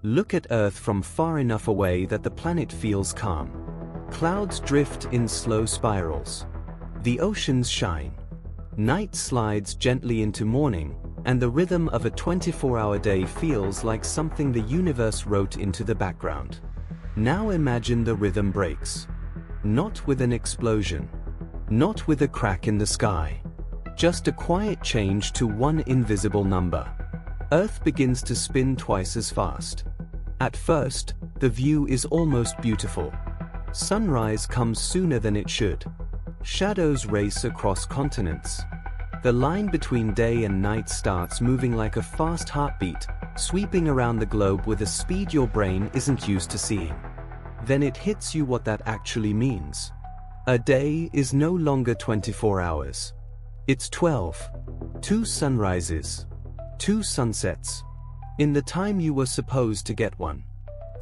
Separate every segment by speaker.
Speaker 1: Look at Earth from far enough away that the planet feels calm. Clouds drift in slow spirals. The oceans shine. Night slides gently into morning, and the rhythm of a 24-hour day feels like something the universe wrote into the background. Now imagine the rhythm breaks. Not with an explosion. Not with a crack in the sky. Just a quiet change to one invisible number. Earth begins to spin twice as fast. At first, the view is almost beautiful. Sunrise comes sooner than it should. Shadows race across continents. The line between day and night starts moving like a fast heartbeat, sweeping around the globe with a speed your brain isn't used to seeing. Then it hits you what that actually means. A day is no longer 24 hours. It's 12. 2 sunrises. 2 sunsets. In the time you were supposed to get one.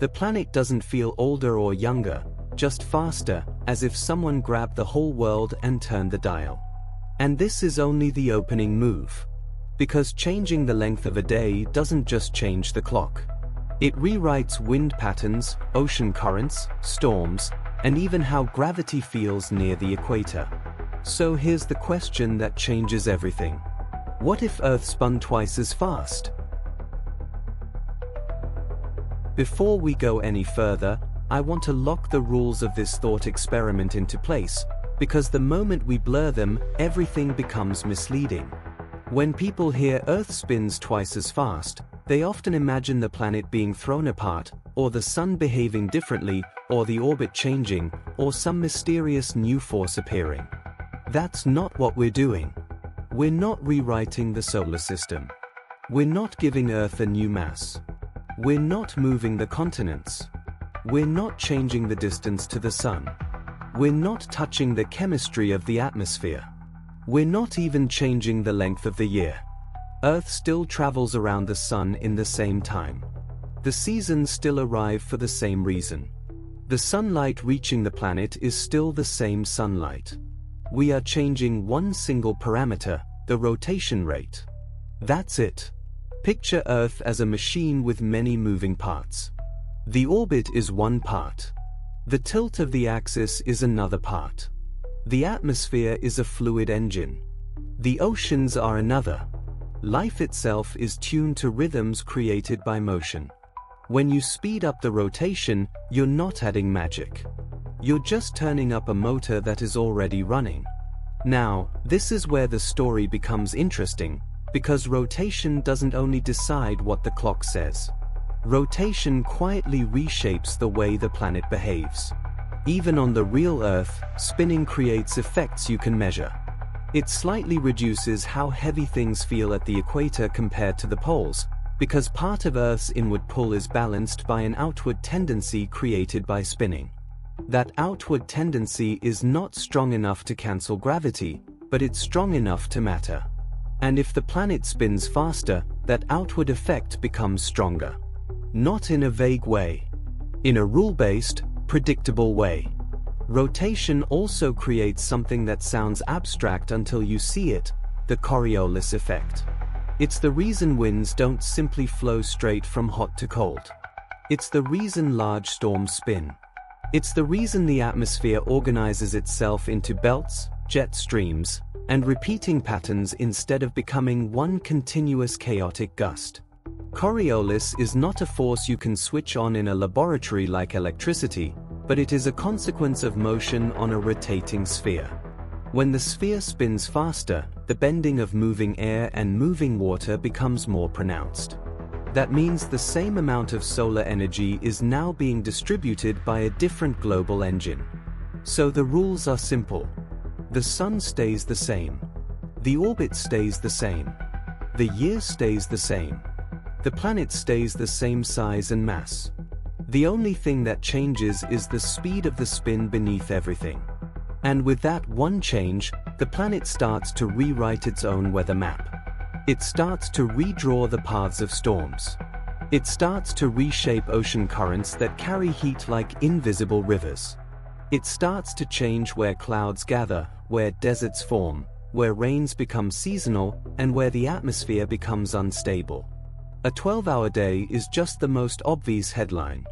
Speaker 1: The planet doesn't feel older or younger, just faster, as if someone grabbed the whole world and turned the dial. And this is only the opening move. Because changing the length of a day doesn't just change the clock. It rewrites wind patterns, ocean currents, storms, and even how gravity feels near the equator. So here's the question that changes everything. What if Earth spun twice as fast? Before we go any further, I want to lock the rules of this thought experiment into place, because the moment we blur them, everything becomes misleading. When people hear Earth spins twice as fast, they often imagine the planet being thrown apart, or the sun behaving differently, or the orbit changing, or some mysterious new force appearing. That's not what we're doing. We're not rewriting the solar system. We're not giving Earth a new mass. We're not moving the continents. We're not changing the distance to the sun. We're not touching the chemistry of the atmosphere. We're not even changing the length of the year. Earth still travels around the sun in the same time. The seasons still arrive for the same reason. The sunlight reaching the planet is still the same sunlight. We are changing one single parameter, the rotation rate. That's it. Picture Earth as a machine with many moving parts. The orbit is one part. The tilt of the axis is another part. The atmosphere is a fluid engine. The oceans are another. Life itself is tuned to rhythms created by motion. When you speed up the rotation, you're not adding magic. You're just turning up a motor that is already running. Now, this is where the story becomes interesting, because rotation doesn't only decide what the clock says. Rotation quietly reshapes the way the planet behaves. Even on the real Earth, spinning creates effects you can measure. It slightly reduces how heavy things feel at the equator compared to the poles, because part of Earth's inward pull is balanced by an outward tendency created by spinning. That outward tendency is not strong enough to cancel gravity, but it's strong enough to matter. And if the planet spins faster, that outward effect becomes stronger. Not in a vague way. In a rule-based, predictable way. Rotation also creates something that sounds abstract until you see it, the Coriolis effect. It's the reason winds don't simply flow straight from hot to cold. It's the reason large storms spin. It's the reason the atmosphere organizes itself into belts, jet streams, and repeating patterns instead of becoming one continuous chaotic gust. Coriolis is not a force you can switch on in a laboratory like electricity, but it is a consequence of motion on a rotating sphere. When the sphere spins faster, the bending of moving air and moving water becomes more pronounced. That means the same amount of solar energy is now being distributed by a different global engine. So the rules are simple. The sun stays the same. The orbit stays the same. The year stays the same. The planet stays the same size and mass. The only thing that changes is the speed of the spin beneath everything. And with that one change, the planet starts to rewrite its own weather map. It starts to redraw the paths of storms. It starts to reshape ocean currents that carry heat like invisible rivers. It starts to change where clouds gather, where deserts form, where rains become seasonal, and where the atmosphere becomes unstable. A 12-hour day is just the most obvious headline.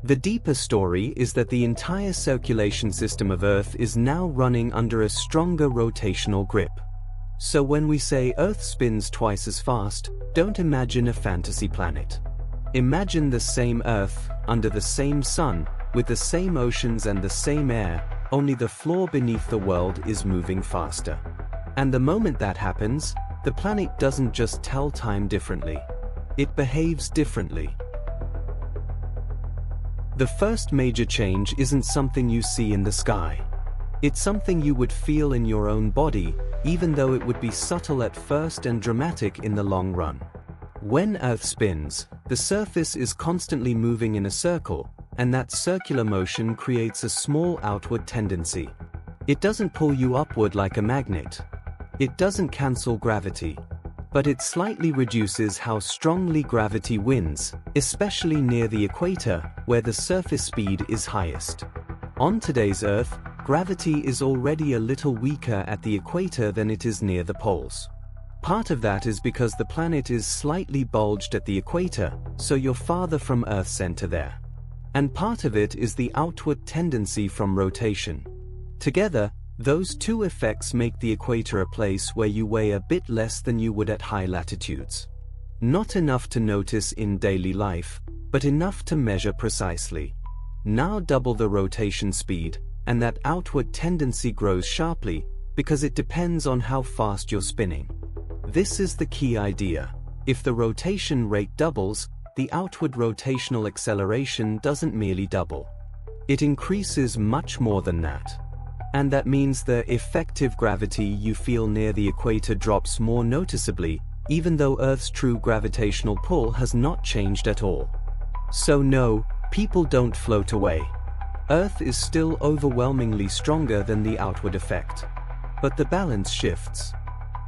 Speaker 1: The deeper story is that the entire circulation system of Earth is now running under a stronger rotational grip. So when we say Earth spins twice as fast, don't imagine a fantasy planet. Imagine the same Earth, under the same sun, with the same oceans and the same air, only the floor beneath the world is moving faster. And the moment that happens, the planet doesn't just tell time differently. It behaves differently. The first major change isn't something you see in the sky. It's something you would feel in your own body, even though it would be subtle at first and dramatic in the long run. When Earth spins, the surface is constantly moving in a circle, and that circular motion creates a small outward tendency. It doesn't pull you upward like a magnet. It doesn't cancel gravity. But it slightly reduces how strongly gravity wins, especially near the equator, where the surface speed is highest. On today's Earth, gravity is already a little weaker at the equator than it is near the poles. Part of that is because the planet is slightly bulged at the equator, so you're farther from Earth's center there. And part of it is the outward tendency from rotation. Together, those two effects make the equator a place where you weigh a bit less than you would at high latitudes. Not enough to notice in daily life, but enough to measure precisely. Now double the rotation speed, and that outward tendency grows sharply, because it depends on how fast you're spinning. This is the key idea. If the rotation rate doubles, the outward rotational acceleration doesn't merely double. It increases much more than that. And that means the effective gravity you feel near the equator drops more noticeably, even though Earth's true gravitational pull has not changed at all. So no, people don't float away. Earth is still overwhelmingly stronger than the outward effect. But the balance shifts.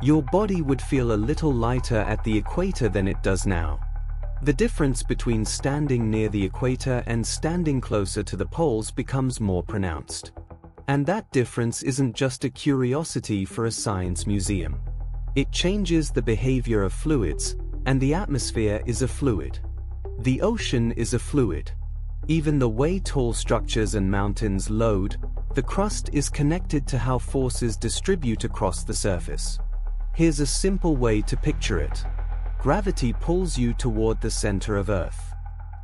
Speaker 1: Your body would feel a little lighter at the equator than it does now. The difference between standing near the equator and standing closer to the poles becomes more pronounced. And that difference isn't just a curiosity for a science museum. It changes the behavior of fluids, and the atmosphere is a fluid. The ocean is a fluid. Even the way tall structures and mountains load, the crust is connected to how forces distribute across the surface. Here's a simple way to picture it. Gravity pulls you toward the center of Earth.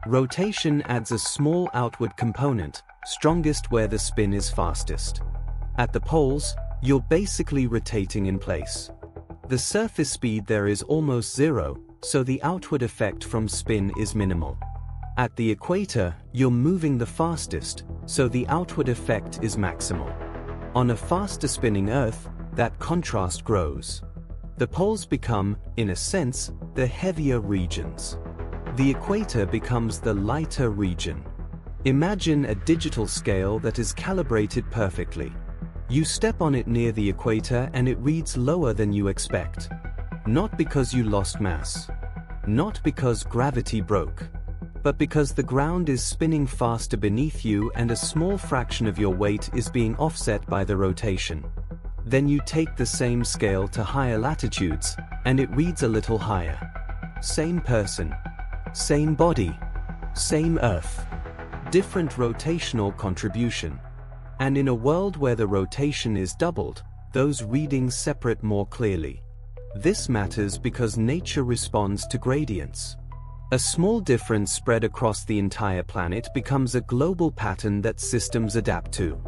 Speaker 1: Rotation adds a small outward component, strongest where the spin is fastest. At the poles, you're basically rotating in place. The surface speed there is almost zero, so the outward effect from spin is minimal. At the equator, you're moving the fastest, so the outward effect is maximal. On a faster spinning Earth, that contrast grows. The poles become, in a sense, the heavier regions. The equator becomes the lighter region. Imagine a digital scale that is calibrated perfectly. You step on it near the equator and it reads lower than you expect. Not because you lost mass. Not because gravity broke. But because the ground is spinning faster beneath you and a small fraction of your weight is being offset by the rotation. Then you take the same scale to higher latitudes, and it reads a little higher. Same person. Same body. Same Earth. Different rotational contribution. And in a world where the rotation is doubled, those readings separate more clearly. This matters because nature responds to gradients. A small difference spread across the entire planet becomes a global pattern that systems adapt to.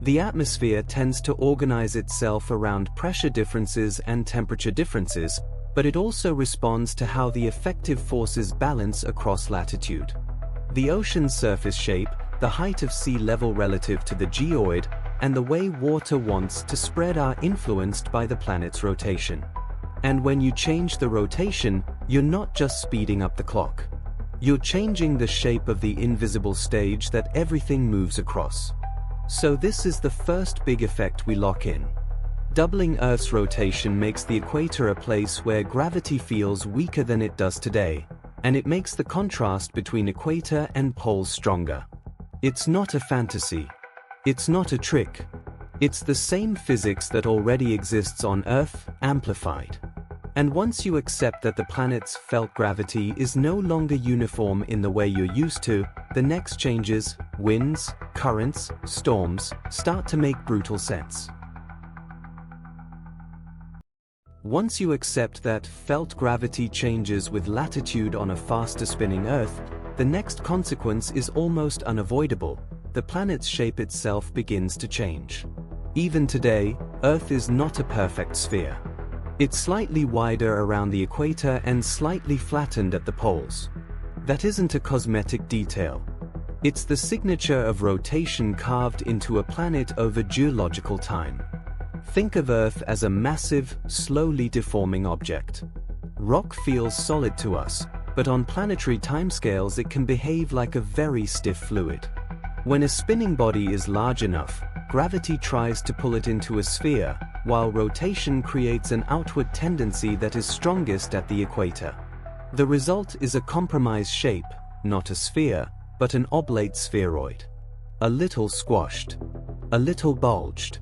Speaker 1: The atmosphere tends to organize itself around pressure differences and temperature differences, but it also responds to how the effective forces balance across latitude. The ocean's surface shape, the height of sea level relative to the geoid, and the way water wants to spread are influenced by the planet's rotation. And when you change the rotation, you're not just speeding up the clock. You're changing the shape of the invisible stage that everything moves across. So this is the first big effect we lock in. Doubling Earth's rotation makes the equator a place where gravity feels weaker than it does today, and it makes the contrast between equator and poles stronger. It's not a fantasy. It's not a trick. It's the same physics that already exists on Earth, amplified. And once you accept that the planet's felt gravity is no longer uniform in the way you're used to, the next changes, winds, currents, storms, start to make brutal sense. Once you accept that felt gravity changes with latitude on a faster spinning Earth, the next consequence is almost unavoidable. The planet's shape itself begins to change. Even today, Earth is not a perfect sphere. It's slightly wider around the equator and slightly flattened at the poles. That isn't a cosmetic detail. It's the signature of rotation carved into a planet over geological time. Think of Earth as a massive, slowly deforming object. Rock feels solid to us, but on planetary timescales it can behave like a very stiff fluid. When a spinning body is large enough, gravity tries to pull it into a sphere, while rotation creates an outward tendency that is strongest at the equator. The result is a compromised shape, not a sphere, but an oblate spheroid. A little squashed. A little bulged.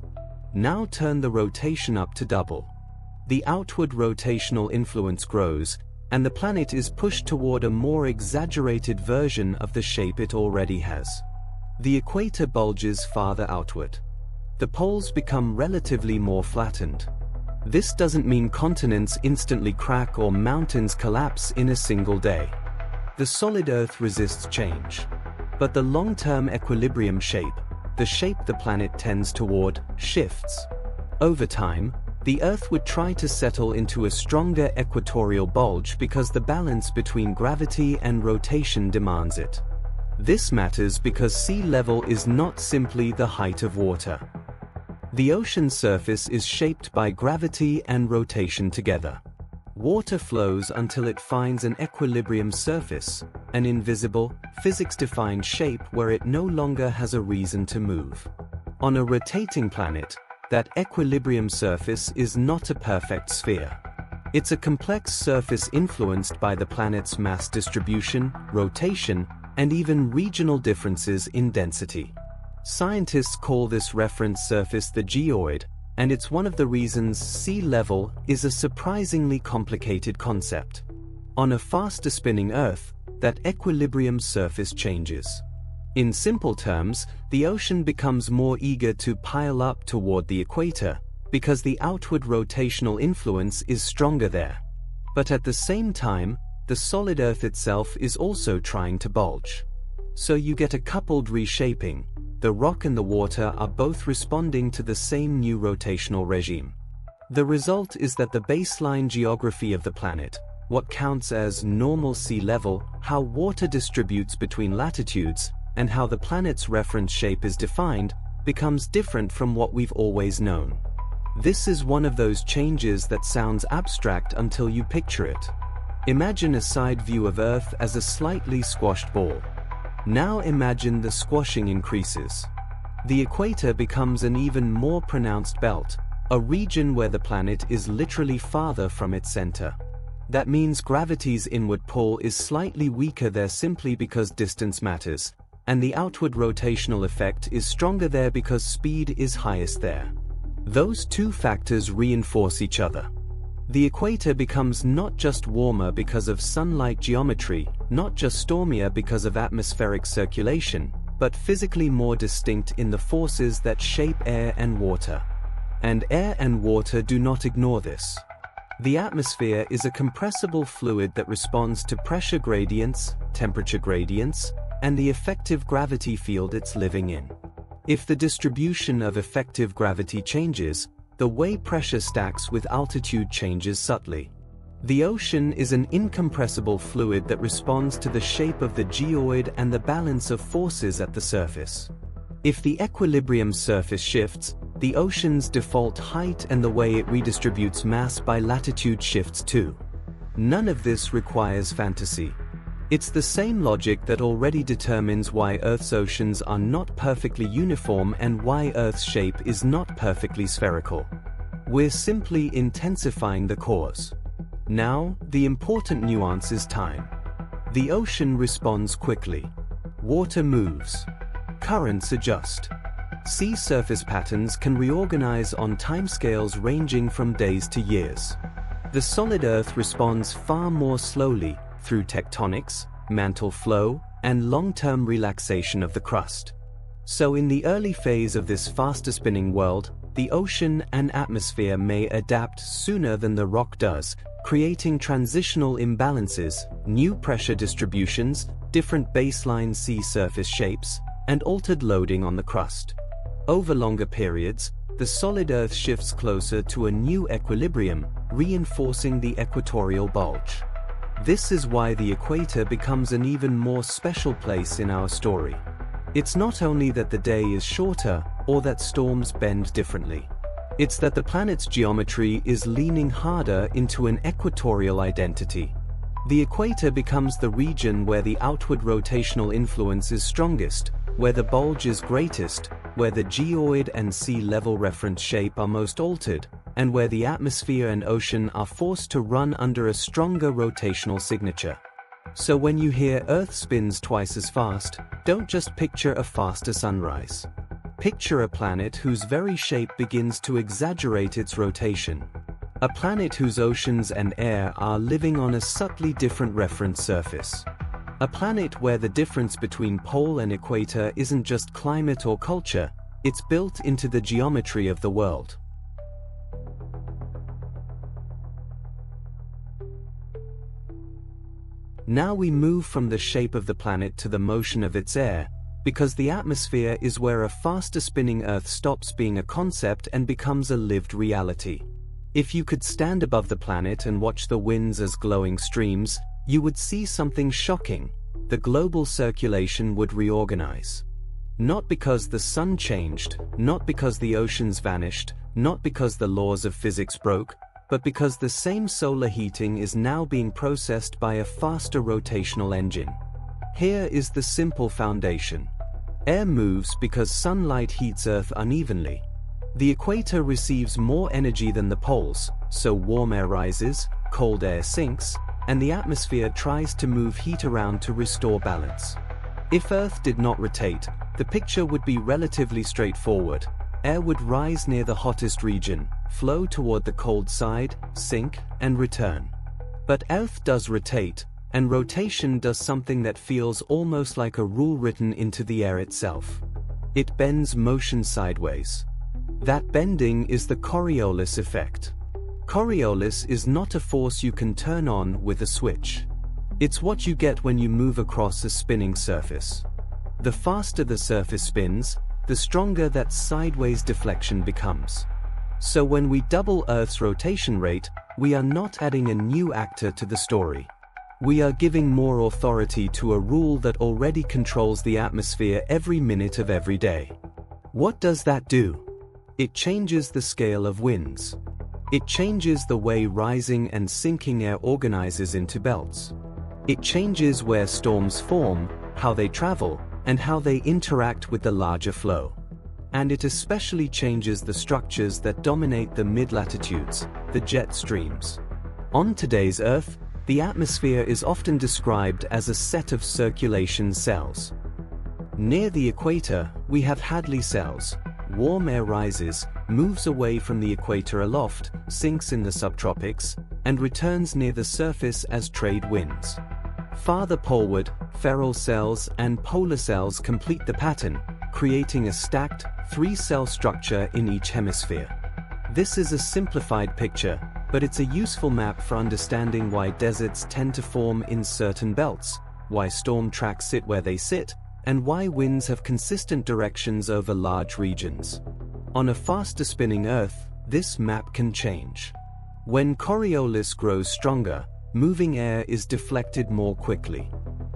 Speaker 1: Now turn the rotation up to double. The outward rotational influence grows, and the planet is pushed toward a more exaggerated version of the shape it already has. The equator bulges farther outward. The poles become relatively more flattened. This doesn't mean continents instantly crack or mountains collapse in a single day. The solid Earth resists change. But the long-term equilibrium shape, the shape the planet tends toward, shifts. Over time, the Earth would try to settle into a stronger equatorial bulge because the balance between gravity and rotation demands it. This matters because sea level is not simply the height of water. The ocean's surface is shaped by gravity and rotation together. Water flows until it finds an equilibrium surface, an invisible, physics-defined shape where it no longer has a reason to move. On a rotating planet, that equilibrium surface is not a perfect sphere. It's a complex surface influenced by the planet's mass distribution, rotation, and even regional differences in density. Scientists call this reference surface the geoid, and it's one of the reasons sea level is a surprisingly complicated concept. On a faster spinning Earth, that equilibrium surface changes. In simple terms, the ocean becomes more eager to pile up toward the equator, because the outward rotational influence is stronger there. But at the same time, the solid Earth itself is also trying to bulge. So you get a coupled reshaping. The rock and the water are both responding to the same new rotational regime. The result is that the baseline geography of the planet, what counts as normal sea level, how water distributes between latitudes, and how the planet's reference shape is defined, becomes different from what we've always known. This is one of those changes that sounds abstract until you picture it. Imagine a side view of Earth as a slightly squashed ball. Now imagine the squashing increases. The equator becomes an even more pronounced belt, a region where the planet is literally farther from its center. That means gravity's inward pull is slightly weaker there simply because distance matters, and the outward rotational effect is stronger there because speed is highest there. Those two factors reinforce each other. The equator becomes not just warmer because of sunlight geometry, not just stormier because of atmospheric circulation, but physically more distinct in the forces that shape air and water. And air and water do not ignore this. The atmosphere is a compressible fluid that responds to pressure gradients, temperature gradients, and the effective gravity field it's living in. If the distribution of effective gravity changes, the way pressure stacks with altitude changes subtly. The ocean is an incompressible fluid that responds to the shape of the geoid and the balance of forces at the surface. If the equilibrium surface shifts, the ocean's default height and the way it redistributes mass by latitude shifts too. None of this requires fantasy. It's the same logic that already determines why Earth's oceans are not perfectly uniform and why Earth's shape is not perfectly spherical. We're simply intensifying the cause. Now, the important nuance is time. The ocean responds quickly. Water moves. Currents adjust. Sea surface patterns can reorganize on timescales ranging from days to years. The solid Earth responds far more slowly through tectonics, mantle flow, and long-term relaxation of the crust. So in the early phase of this faster spinning world, the ocean and atmosphere may adapt sooner than the rock does, creating transitional imbalances, new pressure distributions, different baseline sea surface shapes, and altered loading on the crust. Over longer periods, the solid Earth shifts closer to a new equilibrium, reinforcing the equatorial bulge. This is why the equator becomes an even more special place in our story. It's not only that the day is shorter or that storms bend differently. It's that the planet's geometry is leaning harder into an equatorial identity. The equator becomes the region where the outward rotational influence is strongest, where the bulge is greatest, where the geoid and sea level reference shape are most altered, and where the atmosphere and ocean are forced to run under a stronger rotational signature. So when you hear Earth spins twice as fast, don't just picture a faster sunrise. Picture a planet whose very shape begins to exaggerate its rotation. A planet whose oceans and air are living on a subtly different reference surface. A planet where the difference between pole and equator isn't just climate or culture, it's built into the geometry of the world. Now we move from the shape of the planet to the motion of its air, because the atmosphere is where a faster spinning Earth stops being a concept and becomes a lived reality. If you could stand above the planet and watch the winds as glowing streams, you would see something shocking. The global circulation would reorganize. Not because the sun changed, not because the oceans vanished, not because the laws of physics broke, but because the same solar heating is now being processed by a faster rotational engine. Here is the simple foundation. Air moves because sunlight heats Earth unevenly. The equator receives more energy than the poles, so warm air rises, cold air sinks, and the atmosphere tries to move heat around to restore balance. If Earth did not rotate, the picture would be relatively straightforward. Air would rise near the hottest region, flow toward the cold side, sink, and return. But Earth does rotate, and rotation does something that feels almost like a rule written into the air itself. It bends motion sideways. That bending is the Coriolis effect. Coriolis is not a force you can turn on with a switch. It's what you get when you move across a spinning surface. The faster the surface spins, the stronger that sideways deflection becomes. So when we double Earth's rotation rate, we are not adding a new actor to the story. We are giving more authority to a rule that already controls the atmosphere every minute of every day. What does that do? It changes the scale of winds. It changes the way rising and sinking air organizes into belts. It changes where storms form, how they travel, and how they interact with the larger flow. And it especially changes the structures that dominate the mid-latitudes, the jet streams. On today's Earth, the atmosphere is often described as a set of circulation cells. Near the equator, we have Hadley cells. Warm air rises, moves away from the equator aloft, sinks in the subtropics, and returns near the surface as trade winds. Farther poleward, Ferrel cells and polar cells complete the pattern, creating a stacked, three-cell structure in each hemisphere. This is a simplified picture, but it's a useful map for understanding why deserts tend to form in certain belts, why storm tracks sit where they sit, and why winds have consistent directions over large regions. On a faster spinning Earth, this map can change. When Coriolis grows stronger, moving air is deflected more quickly.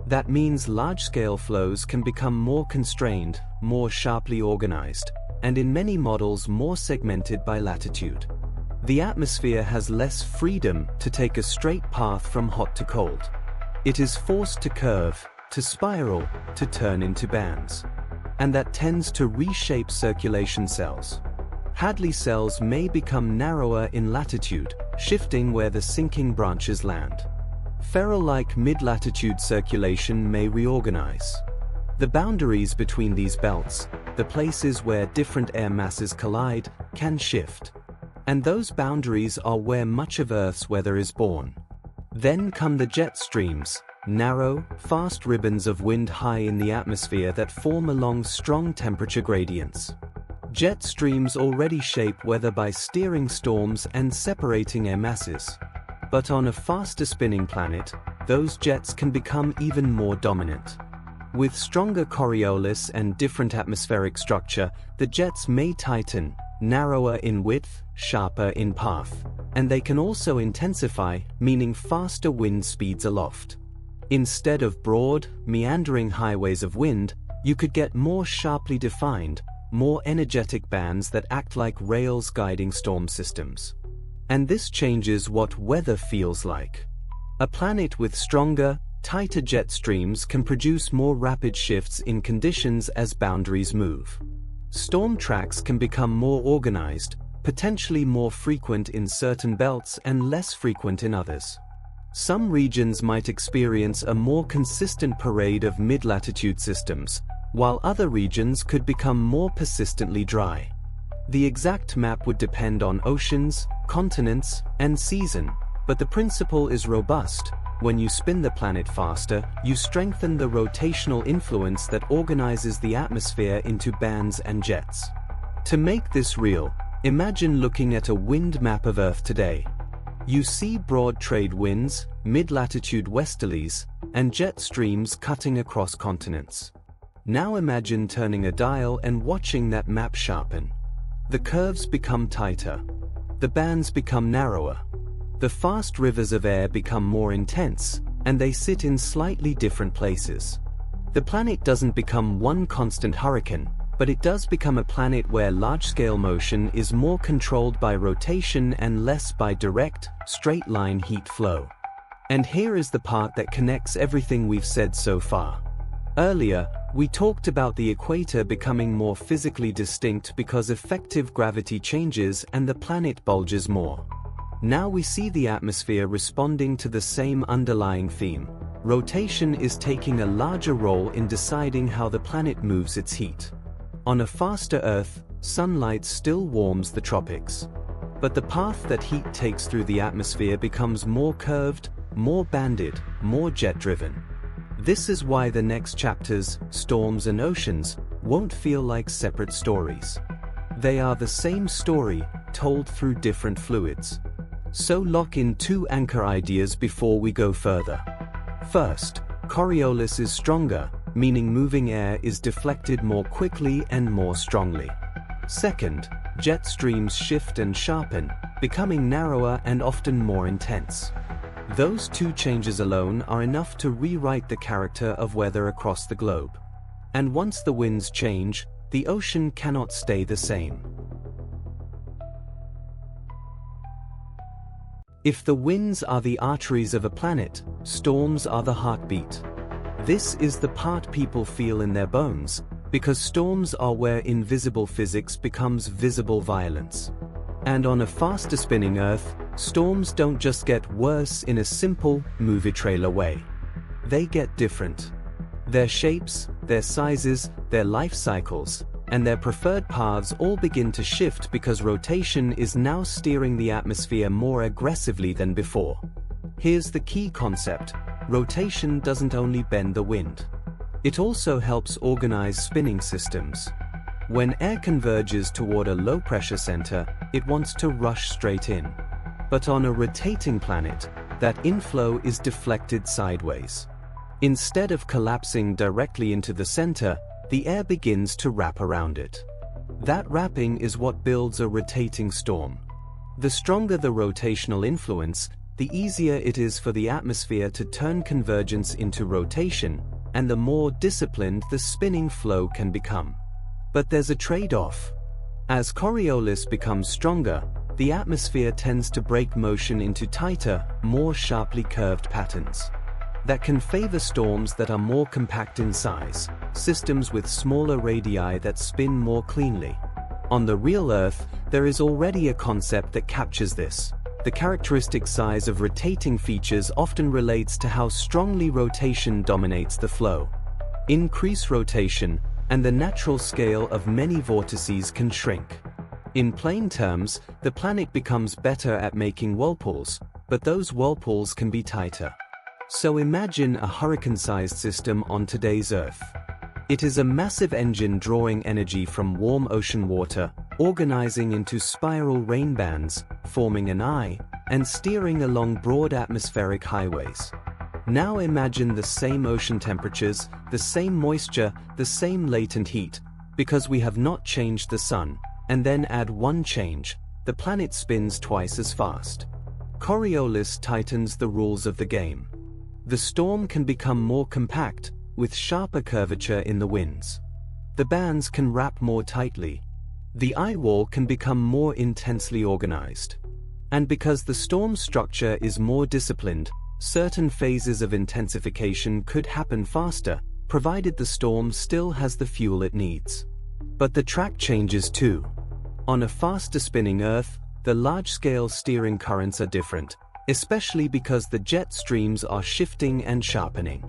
Speaker 1: That means large-scale flows can become more constrained, more sharply organized, and in many models more segmented by latitude. The atmosphere has less freedom to take a straight path from hot to cold. It is forced to curve, to spiral, to turn into bands. And that tends to reshape circulation cells. Hadley cells may become narrower in latitude, shifting where the sinking branches land. Ferrel-like mid-latitude circulation may reorganize. The boundaries between these belts, the places where different air masses collide, can shift. And those boundaries are where much of Earth's weather is born. Then come the jet streams, narrow, fast ribbons of wind high in the atmosphere that form along strong temperature gradients. Jet streams already shape weather by steering storms and separating air masses. But on a faster spinning planet, those jets can become even more dominant. With stronger Coriolis and different atmospheric structure, the jets may tighten, narrower in width, sharper in path, and they can also intensify, meaning faster wind speeds aloft. Instead of broad, meandering highways of wind, you could get more sharply defined, more energetic bands that act like rails guiding storm systems. And this changes what weather feels like. A planet with stronger, tighter jet streams can produce more rapid shifts in conditions as boundaries move. Storm tracks can become more organized, potentially more frequent in certain belts and less frequent in others. Some regions might experience a more consistent parade of mid-latitude systems, while other regions could become more persistently dry. The exact map would depend on oceans, continents, and season, but the principle is robust. When you spin the planet faster, you strengthen the rotational influence that organizes the atmosphere into bands and jets. To make this real, imagine looking at a wind map of Earth today. You see broad trade winds, mid-latitude westerlies, and jet streams cutting across continents. Now imagine turning a dial and watching that map sharpen. The curves become tighter. The bands become narrower. The fast rivers of air become more intense, and they sit in slightly different places. The planet doesn't become one constant hurricane, but it does become a planet where large-scale motion is more controlled by rotation and less by direct, straight-line heat flow. And here is the part that connects everything we've said so far. Earlier, we talked about the equator becoming more physically distinct because effective gravity changes and the planet bulges more. Now we see the atmosphere responding to the same underlying theme. Rotation is taking a larger role in deciding how the planet moves its heat. On a faster Earth, sunlight still warms the tropics. But the path that heat takes through the atmosphere becomes more curved, more banded, more jet-driven. This is why the next chapters, storms and oceans, won't feel like separate stories. They are the same story, told through different fluids. So lock in 2 anchor ideas before we go further. First, Coriolis is stronger, meaning moving air is deflected more quickly and more strongly. Second, jet streams shift and sharpen, becoming narrower and often more intense. Those 2 changes alone are enough to rewrite the character of weather across the globe. And once the winds change, the ocean cannot stay the same. If the winds are the arteries of a planet, storms are the heartbeat. This is the part people feel in their bones, because storms are where invisible physics becomes visible violence. And on a faster spinning Earth, storms don't just get worse in a simple, movie trailer way. They get different. Their shapes, their sizes, their life cycles, and their preferred paths all begin to shift because rotation is now steering the atmosphere more aggressively than before. Here's the key concept: rotation doesn't only bend the wind. It also helps organize spinning systems. When air converges toward a low-pressure center, it wants to rush straight in. But on a rotating planet, that inflow is deflected sideways. Instead of collapsing directly into the center, the air begins to wrap around it. That wrapping is what builds a rotating storm. The stronger the rotational influence, the easier it is for the atmosphere to turn convergence into rotation, and the more disciplined the spinning flow can become. But there's a trade-off. As Coriolis becomes stronger, the atmosphere tends to break motion into tighter, more sharply curved patterns. That can favor storms that are more compact in size, systems with smaller radii that spin more cleanly. On the real Earth, there is already a concept that captures this. The characteristic size of rotating features often relates to how strongly rotation dominates the flow. Increase rotation, and the natural scale of many vortices can shrink. In plain terms, the planet becomes better at making whirlpools, but those whirlpools can be tighter. So imagine a hurricane-sized system on today's Earth. It is a massive engine drawing energy from warm ocean water, organizing into spiral rain bands, forming an eye, and steering along broad atmospheric highways. Now imagine the same ocean temperatures, the same moisture, the same latent heat, because we have not changed the sun, and then add one change: the planet spins twice as fast. Coriolis tightens the rules of the game. The storm can become more compact, with sharper curvature in the winds. The bands can wrap more tightly. The eye wall can become more intensely organized. And because the storm structure is more disciplined, certain phases of intensification could happen faster, provided the storm still has the fuel it needs. But the track changes too. On a faster spinning Earth, the large-scale steering currents are different, especially because the jet streams are shifting and sharpening.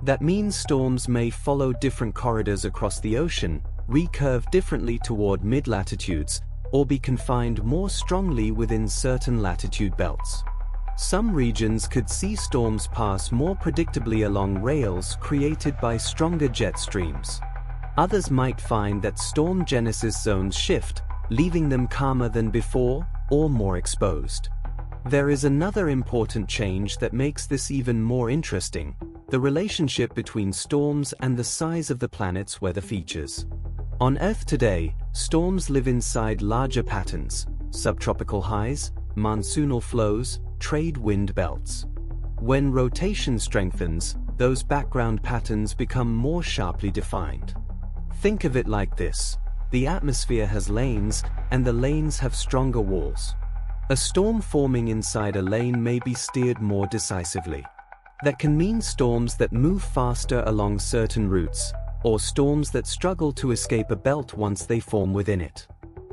Speaker 1: That means storms may follow different corridors across the ocean, recurve differently toward mid-latitudes, or be confined more strongly within certain latitude belts. Some regions could see storms pass more predictably along rails created by stronger jet streams. Others might find that storm genesis zones shift, leaving them calmer than before or more exposed. There is another important change that makes this even more interesting: the relationship between storms and the size of the planet's weather features. On Earth today, storms live inside larger patterns: subtropical highs, monsoonal flows, trade wind belts. When rotation strengthens, those background patterns become more sharply defined. Think of it like this: the atmosphere has lanes, and the lanes have stronger walls. A storm forming inside a lane may be steered more decisively. That can mean storms that move faster along certain routes, or storms that struggle to escape a belt once they form within it.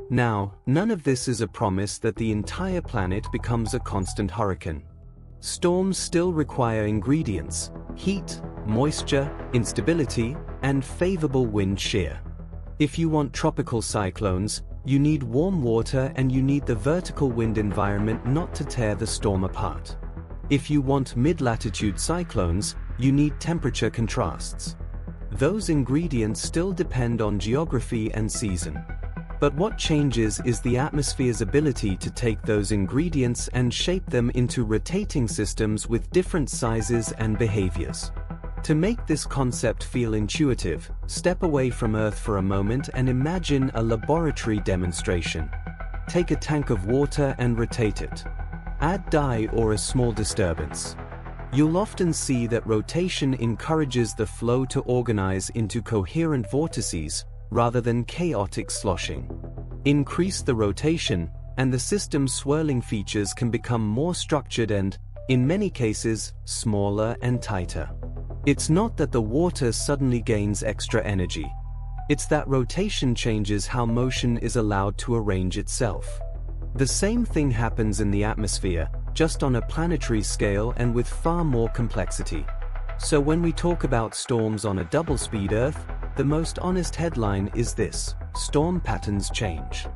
Speaker 1: Now, none of this is a promise that the entire planet becomes a constant hurricane. Storms still require ingredients: heat, moisture, instability, and favorable wind shear. If you want tropical cyclones, you need warm water and you need the vertical wind environment not to tear the storm apart. If you want mid-latitude cyclones, you need temperature contrasts. Those ingredients still depend on geography and season. But what changes is the atmosphere's ability to take those ingredients and shape them into rotating systems with different sizes and behaviors. To make this concept feel intuitive, step away from Earth for a moment and imagine a laboratory demonstration. Take a tank of water and rotate it. Add dye or a small disturbance. You'll often see that rotation encourages the flow to organize into coherent vortices rather than chaotic sloshing. Increase the rotation, and the system's swirling features can become more structured and, in many cases, smaller and tighter. It's not that the water suddenly gains extra energy. It's that rotation changes how motion is allowed to arrange itself. The same thing happens in the atmosphere, just on a planetary scale and with far more complexity. So when we talk about storms on a double-speed Earth, the most honest headline is this: storm patterns change.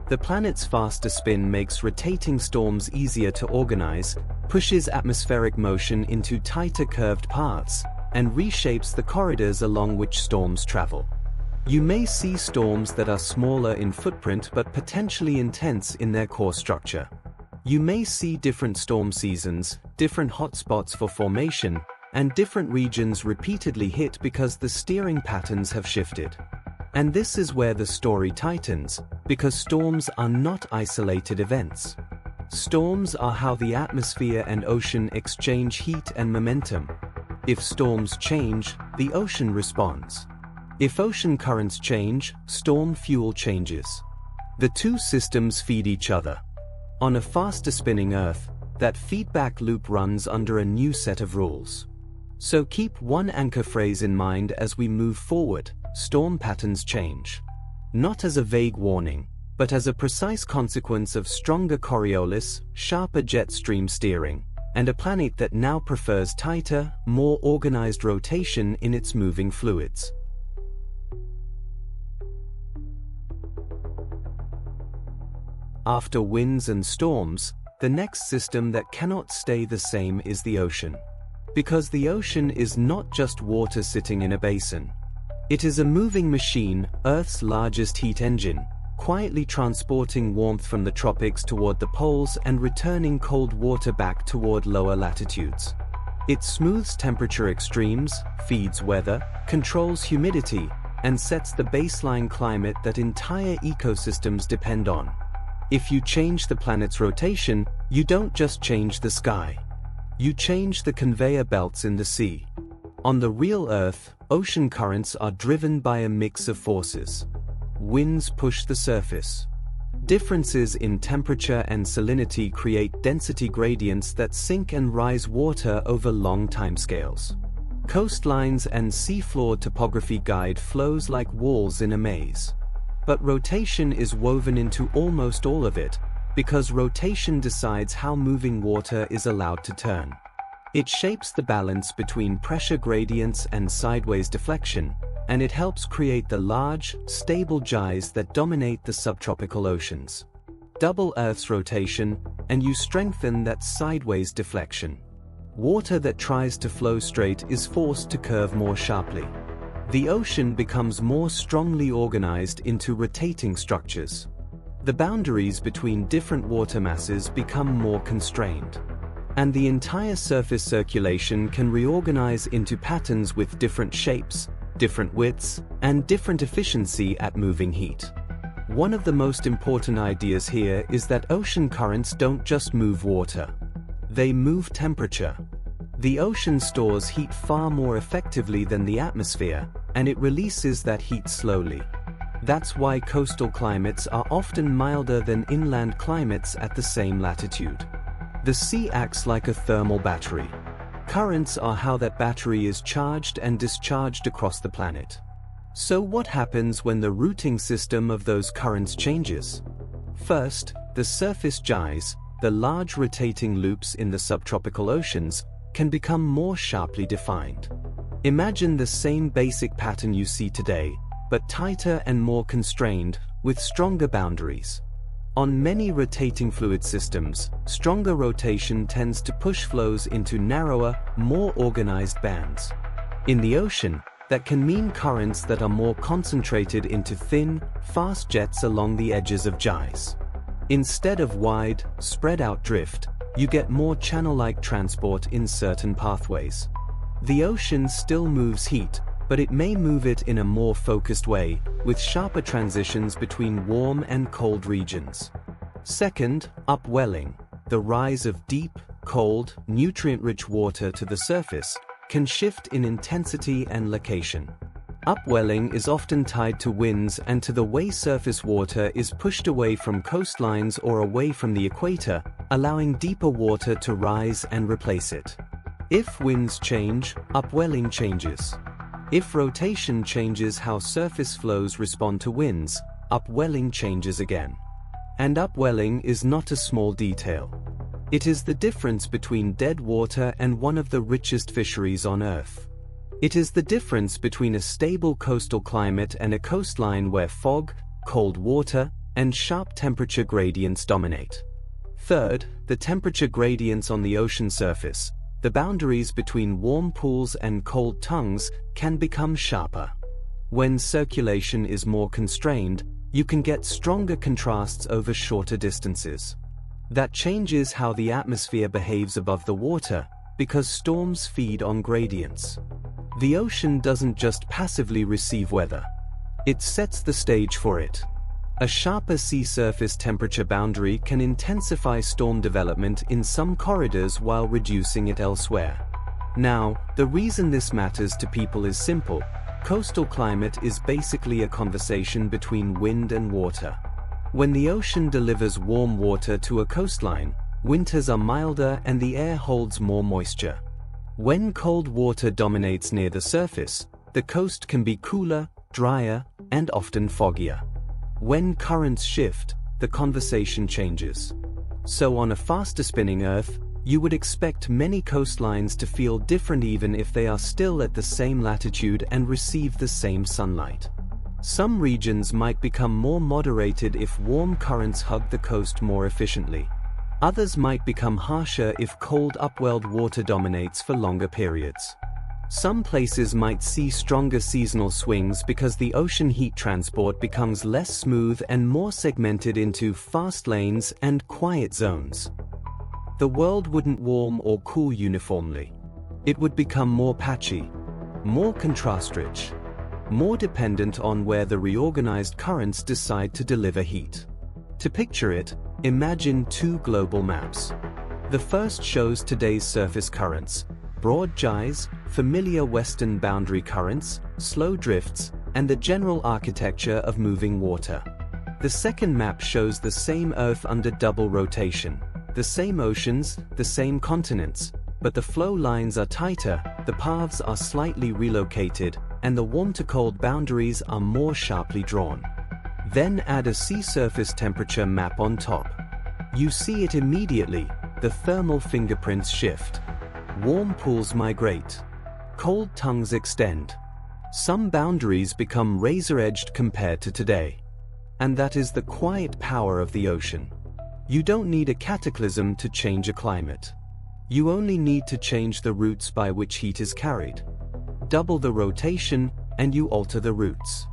Speaker 1: The planet's faster spin makes rotating storms easier to organize, pushes atmospheric motion into tighter curved paths, and reshapes the corridors along which storms travel. You may see storms that are smaller in footprint but potentially intense in their core structure. You may see different storm seasons, different hotspots for formation, and different regions repeatedly hit because the steering patterns have shifted. And this is where the story tightens, because storms are not isolated events. Storms are how the atmosphere and ocean exchange heat and momentum. If storms change, the ocean responds. If ocean currents change, storm fuel changes. The two systems feed each other. On a faster spinning Earth, that feedback loop runs under a new set of rules. So keep one anchor phrase in mind as we move forward: storm patterns change. Not as a vague warning, but as a precise consequence of stronger Coriolis, sharper jet stream steering, and a planet that now prefers tighter, more organized rotation in its moving fluids. After winds and storms, the next system that cannot stay the same is the ocean. Because the ocean is not just water sitting in a basin. It is a moving machine, Earth's largest heat engine, quietly transporting warmth from the tropics toward the poles and returning cold water back toward lower latitudes. It smooths temperature extremes, feeds weather, controls humidity, and sets the baseline climate that entire ecosystems depend on. If you change the planet's rotation, you don't just change the sky. You change the conveyor belts in the sea. On the real Earth, ocean currents are driven by a mix of forces. Winds push the surface. Differences in temperature and salinity create density gradients that sink and rise water over long timescales. Coastlines and seafloor topography guide flows like walls in a maze. But rotation is woven into almost all of it, because rotation decides how moving water is allowed to turn. It shapes the balance between pressure gradients and sideways deflection, and it helps create the large, stable gyres that dominate the subtropical oceans. Double Earth's rotation, and you strengthen that sideways deflection. Water that tries to flow straight is forced to curve more sharply. The ocean becomes more strongly organized into rotating structures. The boundaries between different water masses become more constrained. And the entire surface circulation can reorganize into patterns with different shapes, different widths, and different efficiency at moving heat. One of the most important ideas here is that ocean currents don't just move water. They move temperature. The ocean stores heat far more effectively than the atmosphere, and it releases that heat slowly. That's why coastal climates are often milder than inland climates at the same latitude. The sea acts like a thermal battery. Currents are how that battery is charged and discharged across the planet. So what happens when the routing system of those currents changes? First, the surface gyres, the large rotating loops in the subtropical oceans, can become more sharply defined. Imagine the same basic pattern you see today, but tighter and more constrained, with stronger boundaries. On many rotating fluid systems, stronger rotation tends to push flows into narrower, more organized bands. In the ocean, that can mean currents that are more concentrated into thin, fast jets along the edges of gyres. Instead of wide, spread-out drift, you get more channel-like transport in certain pathways. The ocean still moves heat, but it may move it in a more focused way, with sharper transitions between warm and cold regions. Second, upwelling, the rise of deep, cold, nutrient-rich water to the surface, can shift in intensity and location. Upwelling is often tied to winds and to the way surface water is pushed away from coastlines or away from the equator, allowing deeper water to rise and replace it. If winds change, upwelling changes. If rotation changes how surface flows respond to winds, upwelling changes again. And upwelling is not a small detail. It is the difference between dead water and one of the richest fisheries on Earth. It is the difference between a stable coastal climate and a coastline where fog, cold water, and sharp temperature gradients dominate. Third, the temperature gradients on the ocean surface. The boundaries between warm pools and cold tongues can become sharper. When circulation is more constrained, you can get stronger contrasts over shorter distances. That changes how the atmosphere behaves above the water, because storms feed on gradients. The ocean doesn't just passively receive weather. It sets the stage for it. A sharper sea surface temperature boundary can intensify storm development in some corridors while reducing it elsewhere. Now, the reason this matters to people is simple. Coastal climate is basically a conversation between wind and water. When the ocean delivers warm water to a coastline, winters are milder and the air holds more moisture. When cold water dominates near the surface, the coast can be cooler, drier, and often foggier. When currents shift, the conversation changes. So on a faster spinning Earth, you would expect many coastlines to feel different even if they are still at the same latitude and receive the same sunlight. Some regions might become more moderated if warm currents hug the coast more efficiently. Others might become harsher if cold upwelled water dominates for longer periods. Some places might see stronger seasonal swings because the ocean heat transport becomes less smooth and more segmented into fast lanes and quiet zones. The world wouldn't warm or cool uniformly. It would become more patchy, more contrast-rich, more dependent on where the reorganized currents decide to deliver heat. To picture it, imagine two global maps. The first shows today's surface currents, broad gyres, familiar western boundary currents, slow drifts, and the general architecture of moving water. The second map shows the same Earth under double rotation, the same oceans, the same continents, but the flow lines are tighter, the paths are slightly relocated, and the warm-to-cold boundaries are more sharply drawn. Then add a sea surface temperature map on top. You see it immediately, the thermal fingerprints shift. Warm pools migrate. Cold tongues extend. Some boundaries become razor-edged compared to today. And that is the quiet power of the ocean. You don't need a cataclysm to change a climate. You only need to change the routes by which heat is carried. Double the rotation, and you alter the routes.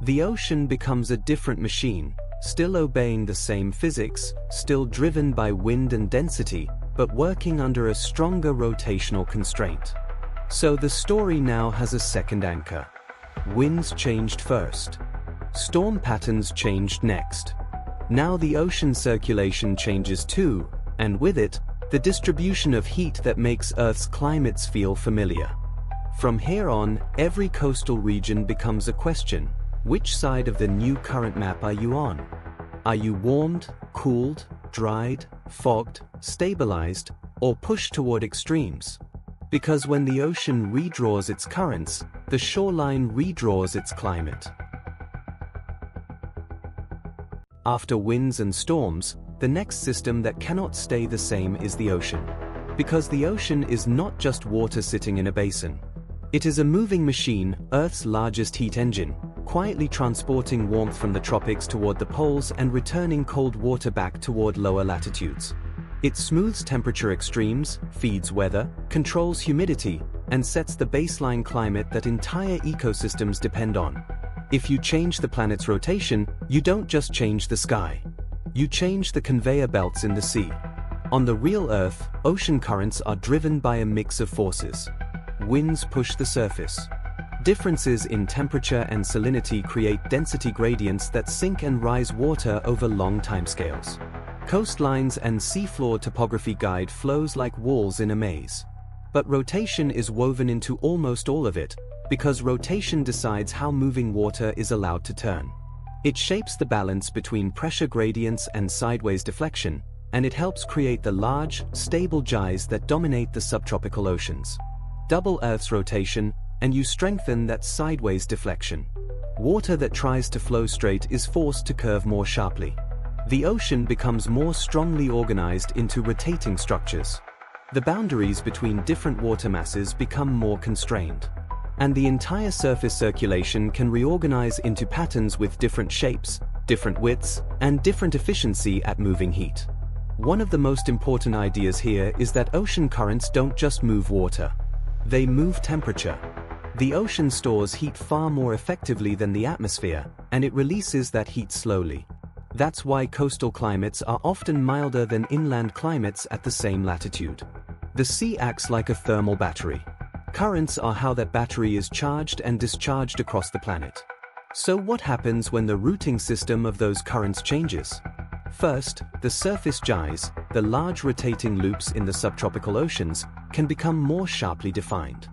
Speaker 1: The ocean becomes a different machine, still obeying the same physics, still driven by wind and density, but working under a stronger rotational constraint. So the story now has a second anchor. Winds changed first. Storm patterns changed next. Now the ocean circulation changes too, and with it, the distribution of heat that makes Earth's climates feel familiar. From here on, every coastal region becomes a question. Which side of the new current map are you on? Are you warmed, cooled, dried, fogged, stabilized, or pushed toward extremes? Because when the ocean redraws its currents, the shoreline redraws its climate. After winds and storms, the next system that cannot stay the same is the ocean. Because the ocean is not just water sitting in a basin. It is a moving machine, Earth's largest heat engine, quietly transporting warmth from the tropics toward the poles and returning cold water back toward lower latitudes. It smooths temperature extremes, feeds weather, controls humidity, and sets the baseline climate that entire ecosystems depend on. If you change the planet's rotation, you don't just change the sky. You change the conveyor belts in the sea. On the real Earth, ocean currents are driven by a mix of forces. Winds push the surface. Differences in temperature and salinity create density gradients that sink and rise water over long timescales. Coastlines and seafloor topography guide flows like walls in a maze. But rotation is woven into almost all of it, because rotation decides how moving water is allowed to turn. It shapes the balance between pressure gradients and sideways deflection, and it helps create the large, stable gyres that dominate the subtropical oceans. Double Earth's rotation, and you strengthen that sideways deflection. Water that tries to flow straight is forced to curve more sharply. The ocean becomes more strongly organized into rotating structures. The boundaries between different water masses become more constrained. And the entire surface circulation can reorganize into patterns with different shapes, different widths, and different efficiency at moving heat. One of the most important ideas here is that ocean currents don't just move water. They move temperature. The ocean stores heat far more effectively than the atmosphere, and it releases that heat slowly. That's why coastal climates are often milder than inland climates at the same latitude. The sea acts like a thermal battery. Currents are how that battery is charged and discharged across the planet. So what happens when the routing system of those currents changes? First, the surface gyres, the large rotating loops in the subtropical oceans, can become more sharply defined.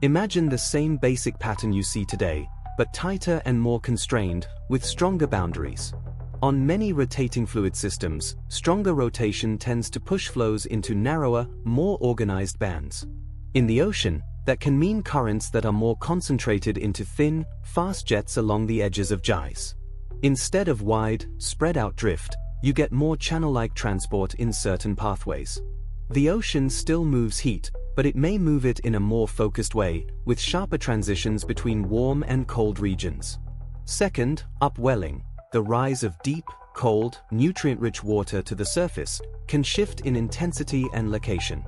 Speaker 1: Imagine the same basic pattern you see today, but tighter and more constrained, with stronger boundaries. On many rotating fluid systems, stronger rotation tends to push flows into narrower, more organized bands. In the ocean, that can mean currents that are more concentrated into thin, fast jets along the edges of gyres. Instead of wide, spread-out drift, you get more channel-like transport in certain pathways. The ocean still moves heat, but it may move it in a more focused way, with sharper transitions between warm and cold regions. Second, upwelling. The rise of deep, cold, nutrient-rich water to the surface can shift in intensity and location.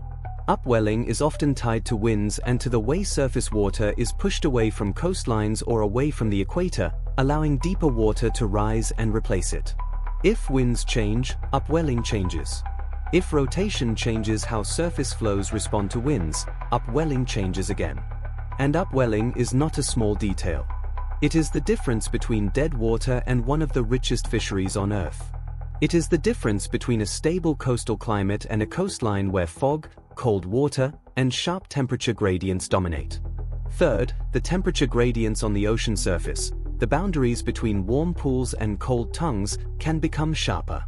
Speaker 1: Upwelling is often tied to winds and to the way surface water is pushed away from coastlines or away from the equator, allowing deeper water to rise and replace it. If winds change, upwelling changes. If rotation changes how surface flows respond to winds, upwelling changes again. And upwelling is not a small detail. It is the difference between dead water and one of the richest fisheries on Earth. It is the difference between a stable coastal climate and a coastline where fog, cold water, and sharp temperature gradients dominate. Third, the temperature gradients on the ocean surface. The boundaries between warm pools and cold tongues can become sharper.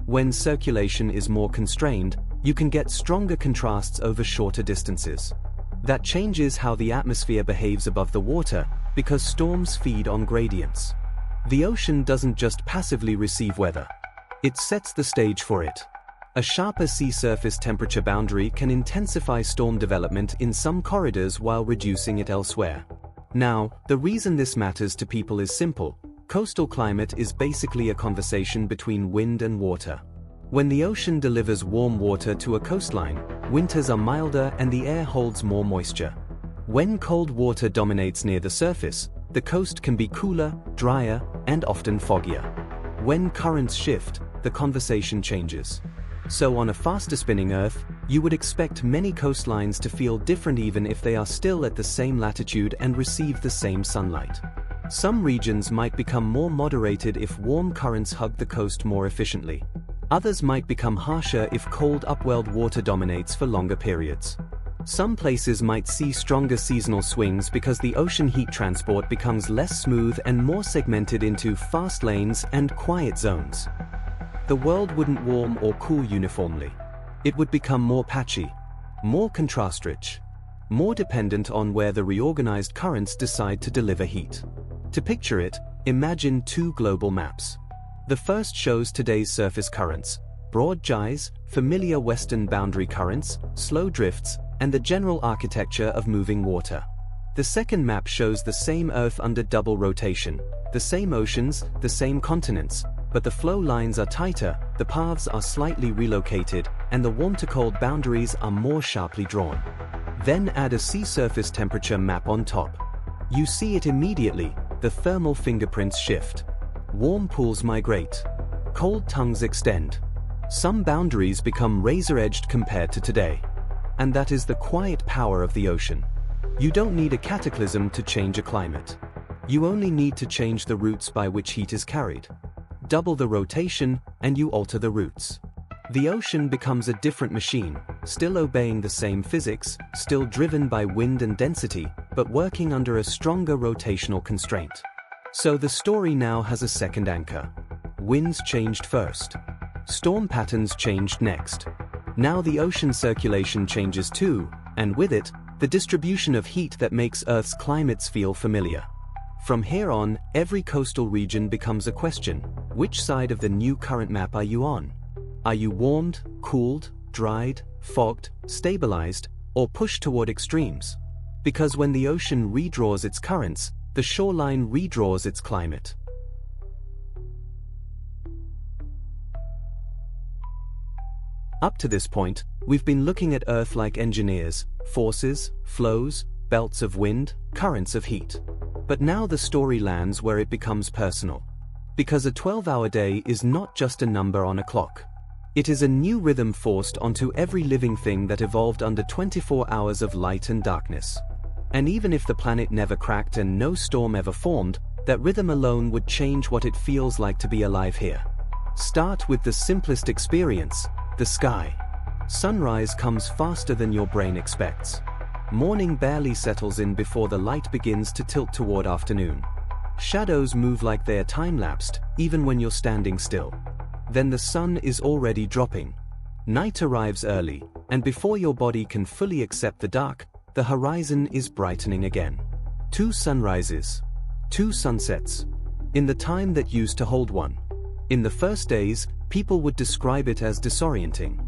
Speaker 1: When circulation is more constrained, you can get stronger contrasts over shorter distances. That changes how the atmosphere behaves above the water, because storms feed on gradients. The ocean doesn't just passively receive weather. It sets the stage for it. A sharper sea surface temperature boundary can intensify storm development in some corridors while reducing it elsewhere. Now, the reason this matters to people is simple. Coastal climate is basically a conversation between wind and water. When the ocean delivers warm water to a coastline, winters are milder and the air holds more moisture. When cold water dominates near the surface, the coast can be cooler, drier, and often foggier. When currents shift, the conversation changes. So on a faster spinning Earth, you would expect many coastlines to feel different even if they are still at the same latitude and receive the same sunlight. Some regions might become more moderated if warm currents hug the coast more efficiently. Others might become harsher if cold upwelled water dominates for longer periods. Some places might see stronger seasonal swings because the ocean heat transport becomes less smooth and more segmented into fast lanes and quiet zones. The world wouldn't warm or cool uniformly. It would become more patchy, more contrast-rich, more dependent on where the reorganized currents decide to deliver heat. To picture it, imagine two global maps. The first shows today's surface currents, broad gyres, familiar western boundary currents, slow drifts, and the general architecture of moving water. The second map shows the same Earth under double rotation, the same oceans, the same continents, but the flow lines are tighter, the paths are slightly relocated, and the warm-to-cold boundaries are more sharply drawn. Then add a sea surface temperature map on top. You see it immediately, the thermal fingerprints shift. Warm pools migrate. Cold tongues extend. Some boundaries become razor-edged compared to today. And that is the quiet power of the ocean. You don't need a cataclysm to change a climate. You only need to change the routes by which heat is carried. Double the rotation, and you alter the routes. The ocean becomes a different machine, still obeying the same physics, still driven by wind and density, but working under a stronger rotational constraint. So the story now has a second anchor. Winds changed first. Storm patterns changed next. Now the ocean circulation changes too, and with it, the distribution of heat that makes Earth's climates feel familiar. From here on, every coastal region becomes a question. Which side of the new current map are you on? Are you warmed, cooled, dried, fogged, stabilized, or pushed toward extremes? Because when the ocean redraws its currents, the shoreline redraws its climate. Up to this point, we've been looking at Earth like engineers, forces, flows, belts of wind, currents of heat. But now the story lands where it becomes personal. Because a 12-hour day is not just a number on a clock. It is a new rhythm forced onto every living thing that evolved under 24 hours of light and darkness. And even if the planet never cracked and no storm ever formed, that rhythm alone would change what it feels like to be alive here. Start with the simplest experience. The sky. Sunrise comes faster than your brain expects. Morning barely settles in before the light begins to tilt toward afternoon. Shadows move like they're time-lapsed, even when you're standing still. Then the sun is already dropping. Night arrives early, and before your body can fully accept the dark, the horizon is brightening again. 2 sunrises. 2 sunsets. In the time that used to hold one. In the first days, people would describe it as disorienting.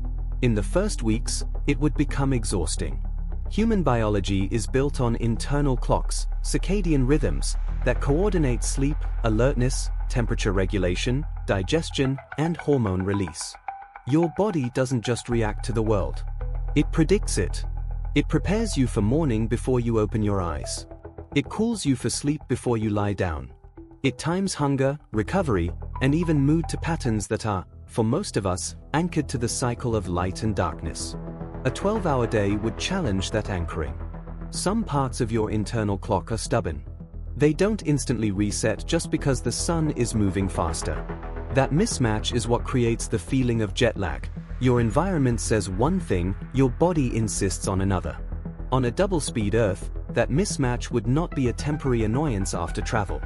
Speaker 1: In the first weeks, it would become exhausting. Human biology is built on internal clocks, circadian rhythms, that coordinates sleep, alertness, temperature regulation, digestion, and hormone release. Your body doesn't just react to the world. It predicts it. It prepares you for morning before you open your eyes. It cools you for sleep before you lie down. It times hunger, recovery, and even mood to patterns that are, for most of us, anchored to the cycle of light and darkness. A 12-hour day would challenge that anchoring. Some parts of your internal clock are stubborn. They don't instantly reset just because the sun is moving faster. That mismatch is what creates the feeling of jet lag. Your environment says one thing, your body insists on another. On a double-speed Earth, that mismatch would not be a temporary annoyance after travel.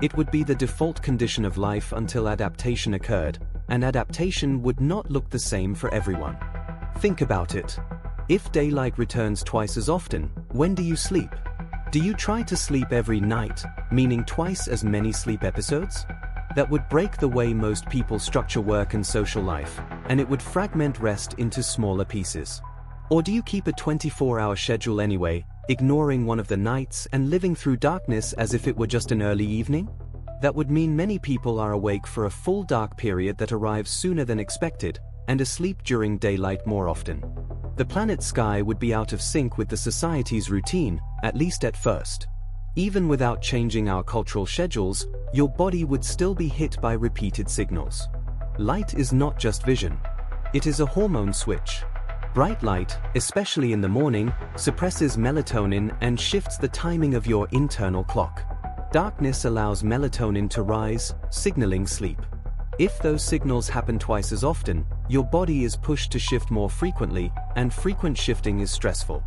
Speaker 1: It would be the default condition of life until adaptation occurred, and adaptation would not look the same for everyone. Think about it. If daylight returns twice as often, when do you sleep? Do you try to sleep every night, meaning twice as many sleep episodes? That would break the way most people structure work and social life, and it would fragment rest into smaller pieces. Or do you keep a 24-hour schedule anyway, ignoring one of the nights and living through darkness as if it were just an early evening? That would mean many people are awake for a full dark period that arrives sooner than expected, and asleep during daylight more often. The planet's sky would be out of sync with the society's routine, at least at first. Even without changing our cultural schedules, your body would still be hit by repeated signals. Light is not just vision. It is a hormone switch. Bright light, especially in the morning, suppresses melatonin and shifts the timing of your internal clock. Darkness allows melatonin to rise, signaling sleep. If those signals happen twice as often, your body is pushed to shift more frequently, and frequent shifting is stressful.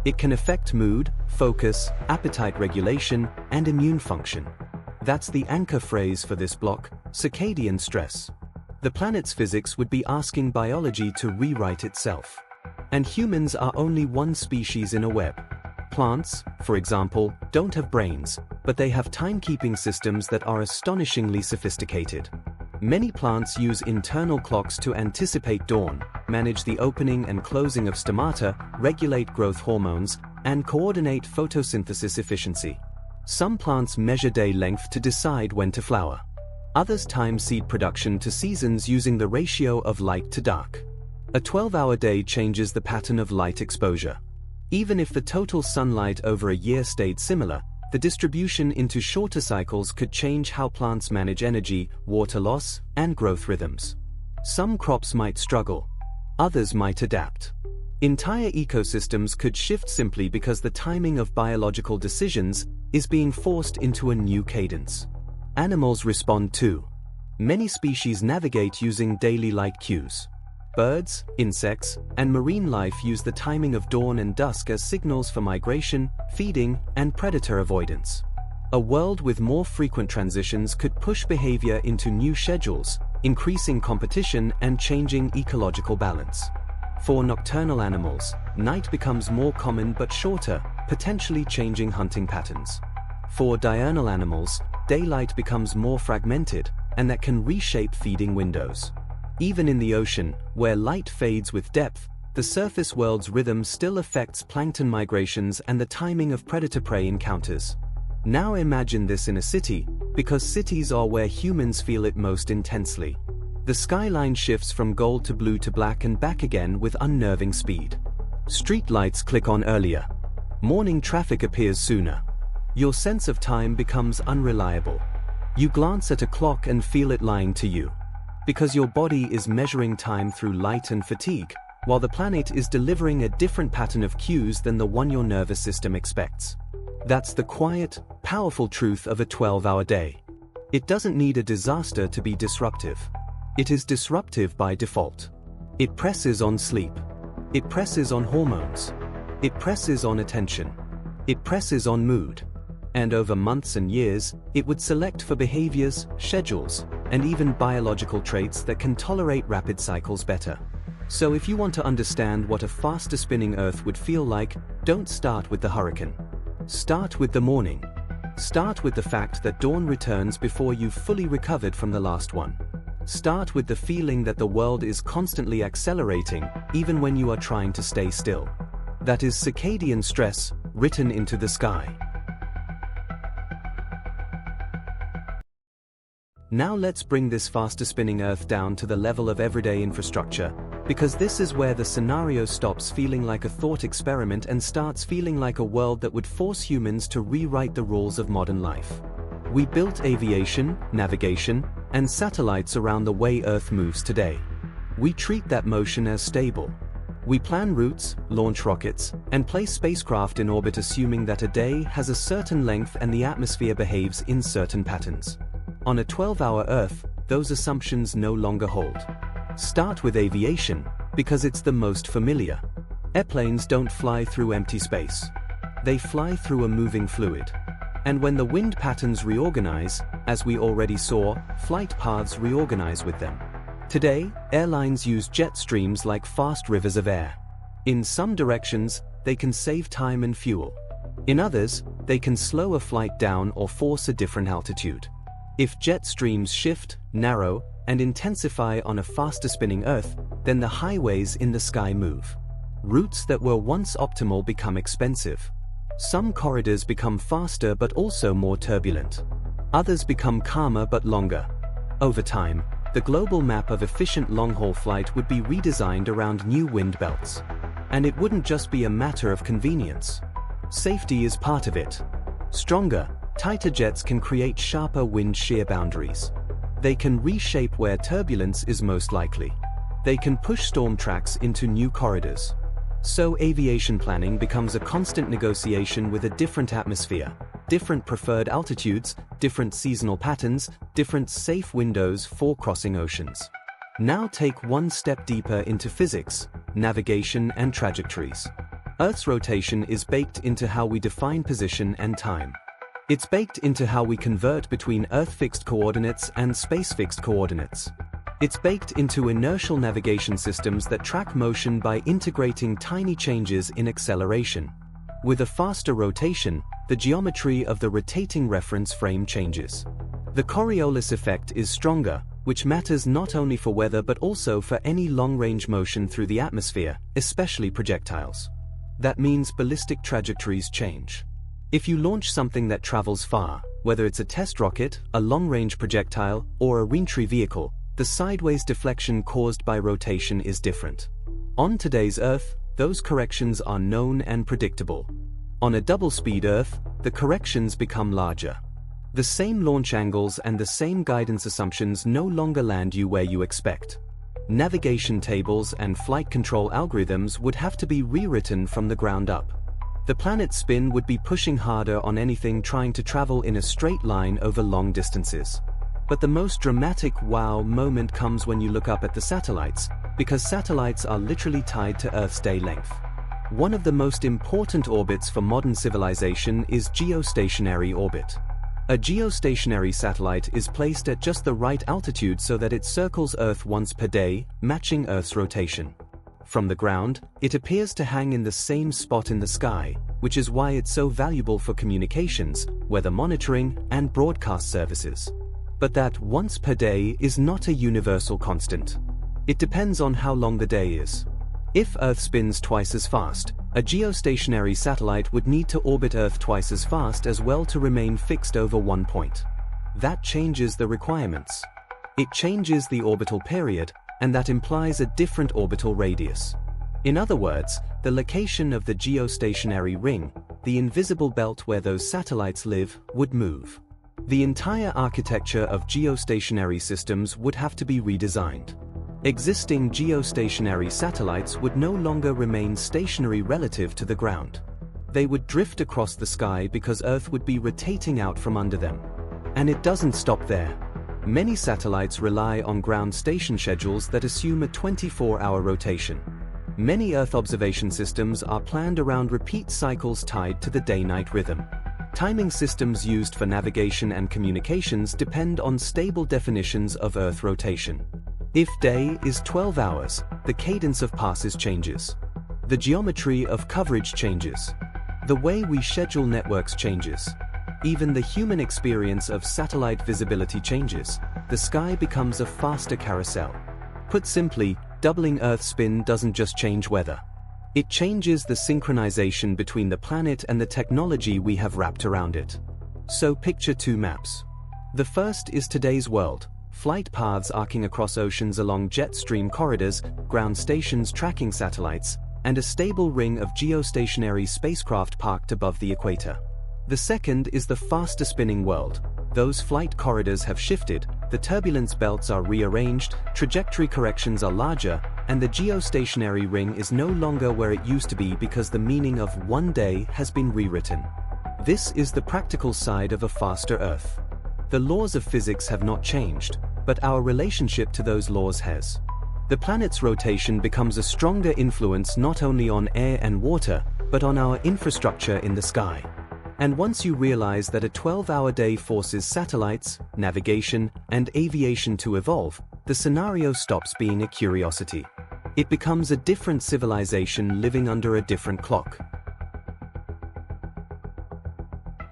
Speaker 1: It can affect mood, focus, appetite regulation, and immune function. That's the anchor phrase for this block, circadian stress. The planet's physics would be asking biology to rewrite itself. And humans are only one species in a web. Plants, for example, don't have brains, but they have timekeeping systems that are astonishingly sophisticated. Many plants use internal clocks to anticipate dawn, manage the opening and closing of stomata, regulate growth hormones, and coordinate photosynthesis efficiency. Some plants measure day length to decide when to flower. Others time seed production to seasons using the ratio of light to dark. A 12-hour day changes the pattern of light exposure. Even if the total sunlight over a year stayed similar, the distribution into shorter cycles could change how plants manage energy, water loss, and growth rhythms. Some crops might struggle. Others might adapt. Entire ecosystems could shift simply because the timing of biological decisions is being forced into a new cadence. Animals respond too. Many species navigate using daily light cues. Birds, insects, and marine life use the timing of dawn and dusk as signals for migration, feeding, and predator avoidance. A world with more frequent transitions could push behavior into new schedules, increasing competition and changing ecological balance. For nocturnal animals, night becomes more common but shorter, potentially changing hunting patterns. For diurnal animals, daylight becomes more fragmented, and that can reshape feeding windows. Even in the ocean, where light fades with depth, the surface world's rhythm still affects plankton migrations and the timing of predator-prey encounters. Now imagine this in a city, because cities are where humans feel it most intensely. The skyline shifts from gold to blue to black and back again with unnerving speed. Street lights click on earlier. Morning traffic appears sooner. Your sense of time becomes unreliable. You glance at a clock and feel it lying to you. Because your body is measuring time through light and fatigue, while the planet is delivering a different pattern of cues than the one your nervous system expects. That's the quiet, powerful truth of a 12-hour day. It doesn't need a disaster to be disruptive. It is disruptive by default. It presses on sleep. It presses on hormones. It presses on attention. It presses on mood. And over months and years, it would select for behaviors, schedules, and even biological traits that can tolerate rapid cycles better. So if you want to understand what a faster spinning Earth would feel like, don't start with the hurricane. Start with the morning. Start with the fact that dawn returns before you've fully recovered from the last one. Start with the feeling that the world is constantly accelerating, even when you are trying to stay still. That is circadian stress, written into the sky. Now let's bring this faster spinning Earth down to the level of everyday infrastructure, because this is where the scenario stops feeling like a thought experiment and starts feeling like a world that would force humans to rewrite the rules of modern life. We built aviation, navigation, and satellites around the way Earth moves today. We treat that motion as stable. We plan routes, launch rockets, and place spacecraft in orbit assuming that a day has a certain length and the atmosphere behaves in certain patterns. On a 12-hour Earth, those assumptions no longer hold. Start with aviation, because it's the most familiar. Airplanes don't fly through empty space. They fly through a moving fluid. And when the wind patterns reorganize, as we already saw, flight paths reorganize with them. Today, airlines use jet streams like fast rivers of air. In some directions, they can save time and fuel. In others, they can slow a flight down or force a different altitude. If jet streams shift, narrow, and intensify on a faster spinning Earth, then the highways in the sky move. Routes that were once optimal become expensive. Some corridors become faster but also more turbulent. Others become calmer but longer. Over time, the global map of efficient long-haul flight would be redesigned around new wind belts. And it wouldn't just be a matter of convenience. Safety is part of it. Stronger, tighter jets can create sharper wind shear boundaries. They can reshape where turbulence is most likely. They can push storm tracks into new corridors. So aviation planning becomes a constant negotiation with a different atmosphere, different preferred altitudes, different seasonal patterns, different safe windows for crossing oceans. Now take one step deeper into physics, navigation and trajectories. Earth's rotation is baked into how we define position and time. It's baked into how we convert between Earth-fixed coordinates and space-fixed coordinates. It's baked into inertial navigation systems that track motion by integrating tiny changes in acceleration. With a faster rotation, the geometry of the rotating reference frame changes. The Coriolis effect is stronger, which matters not only for weather but also for any long-range motion through the atmosphere, especially projectiles. That means ballistic trajectories change. If you launch something that travels far, whether it's a test rocket, a long-range projectile, or a reentry vehicle, the sideways deflection caused by rotation is different. On today's Earth, those corrections are known and predictable. On a double-speed Earth, the corrections become larger. The same launch angles and the same guidance assumptions no longer land you where you expect. Navigation tables and flight control algorithms would have to be rewritten from the ground up. The planet's spin would be pushing harder on anything trying to travel in a straight line over long distances. But the most dramatic wow moment comes when you look up at the satellites, because satellites are literally tied to Earth's day length. One of the most important orbits for modern civilization is geostationary orbit. A geostationary satellite is placed at just the right altitude so that it circles Earth once per day, matching Earth's rotation. From the ground, it appears to hang in the same spot in the sky, which is why it's so valuable for communications, weather monitoring, and broadcast services. But that once per day is not a universal constant. It depends on how long the day is. If Earth spins twice as fast, a geostationary satellite would need to orbit Earth twice as fast as well to remain fixed over one point. That changes the requirements. It changes the orbital period, and that implies a different orbital radius. In other words, the location of the geostationary ring, the invisible belt where those satellites live, would move. The entire architecture of geostationary systems would have to be redesigned. Existing geostationary satellites would no longer remain stationary relative to the ground. They would drift across the sky because Earth would be rotating out from under them. And it doesn't stop there. Many satellites rely on ground station schedules that assume a 24-hour rotation. Many Earth observation systems are planned around repeat cycles tied to the day-night rhythm. Timing systems used for navigation and communications depend on stable definitions of Earth rotation. If day is 12 hours, the cadence of passes changes. The geometry of coverage changes. The way we schedule networks changes. Even the human experience of satellite visibility changes. The sky becomes a faster carousel. Put simply, doubling Earth's spin doesn't just change weather. It changes the synchronization between the planet and the technology we have wrapped around it. So picture two maps. The first is today's world: flight paths arcing across oceans along jet stream corridors, ground stations tracking satellites, and a stable ring of geostationary spacecraft parked above the equator. The second is the faster spinning world. Those flight corridors have shifted, the turbulence belts are rearranged, trajectory corrections are larger, and the geostationary ring is no longer where it used to be because the meaning of one day has been rewritten. This is the practical side of a faster Earth. The laws of physics have not changed, but our relationship to those laws has. The planet's rotation becomes a stronger influence not only on air and water, but on our infrastructure in the sky. And once you realize that a 12-hour day forces satellites, navigation, and aviation to evolve, the scenario stops being a curiosity. It becomes a different civilization living under a different clock.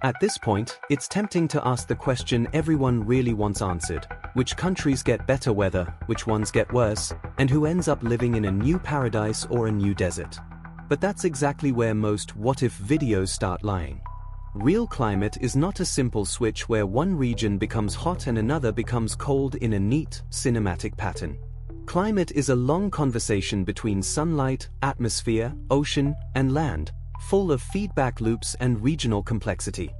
Speaker 1: At this point, it's tempting to ask the question everyone really wants answered: which countries get better weather, which ones get worse, and who ends up living in a new paradise or a new desert? But that's exactly where most what-if videos start lying. Real climate is not a simple switch where one region becomes hot and another becomes cold in a neat, cinematic pattern. Climate is a long conversation between sunlight, atmosphere, ocean, and land, full of feedback loops and regional complexity.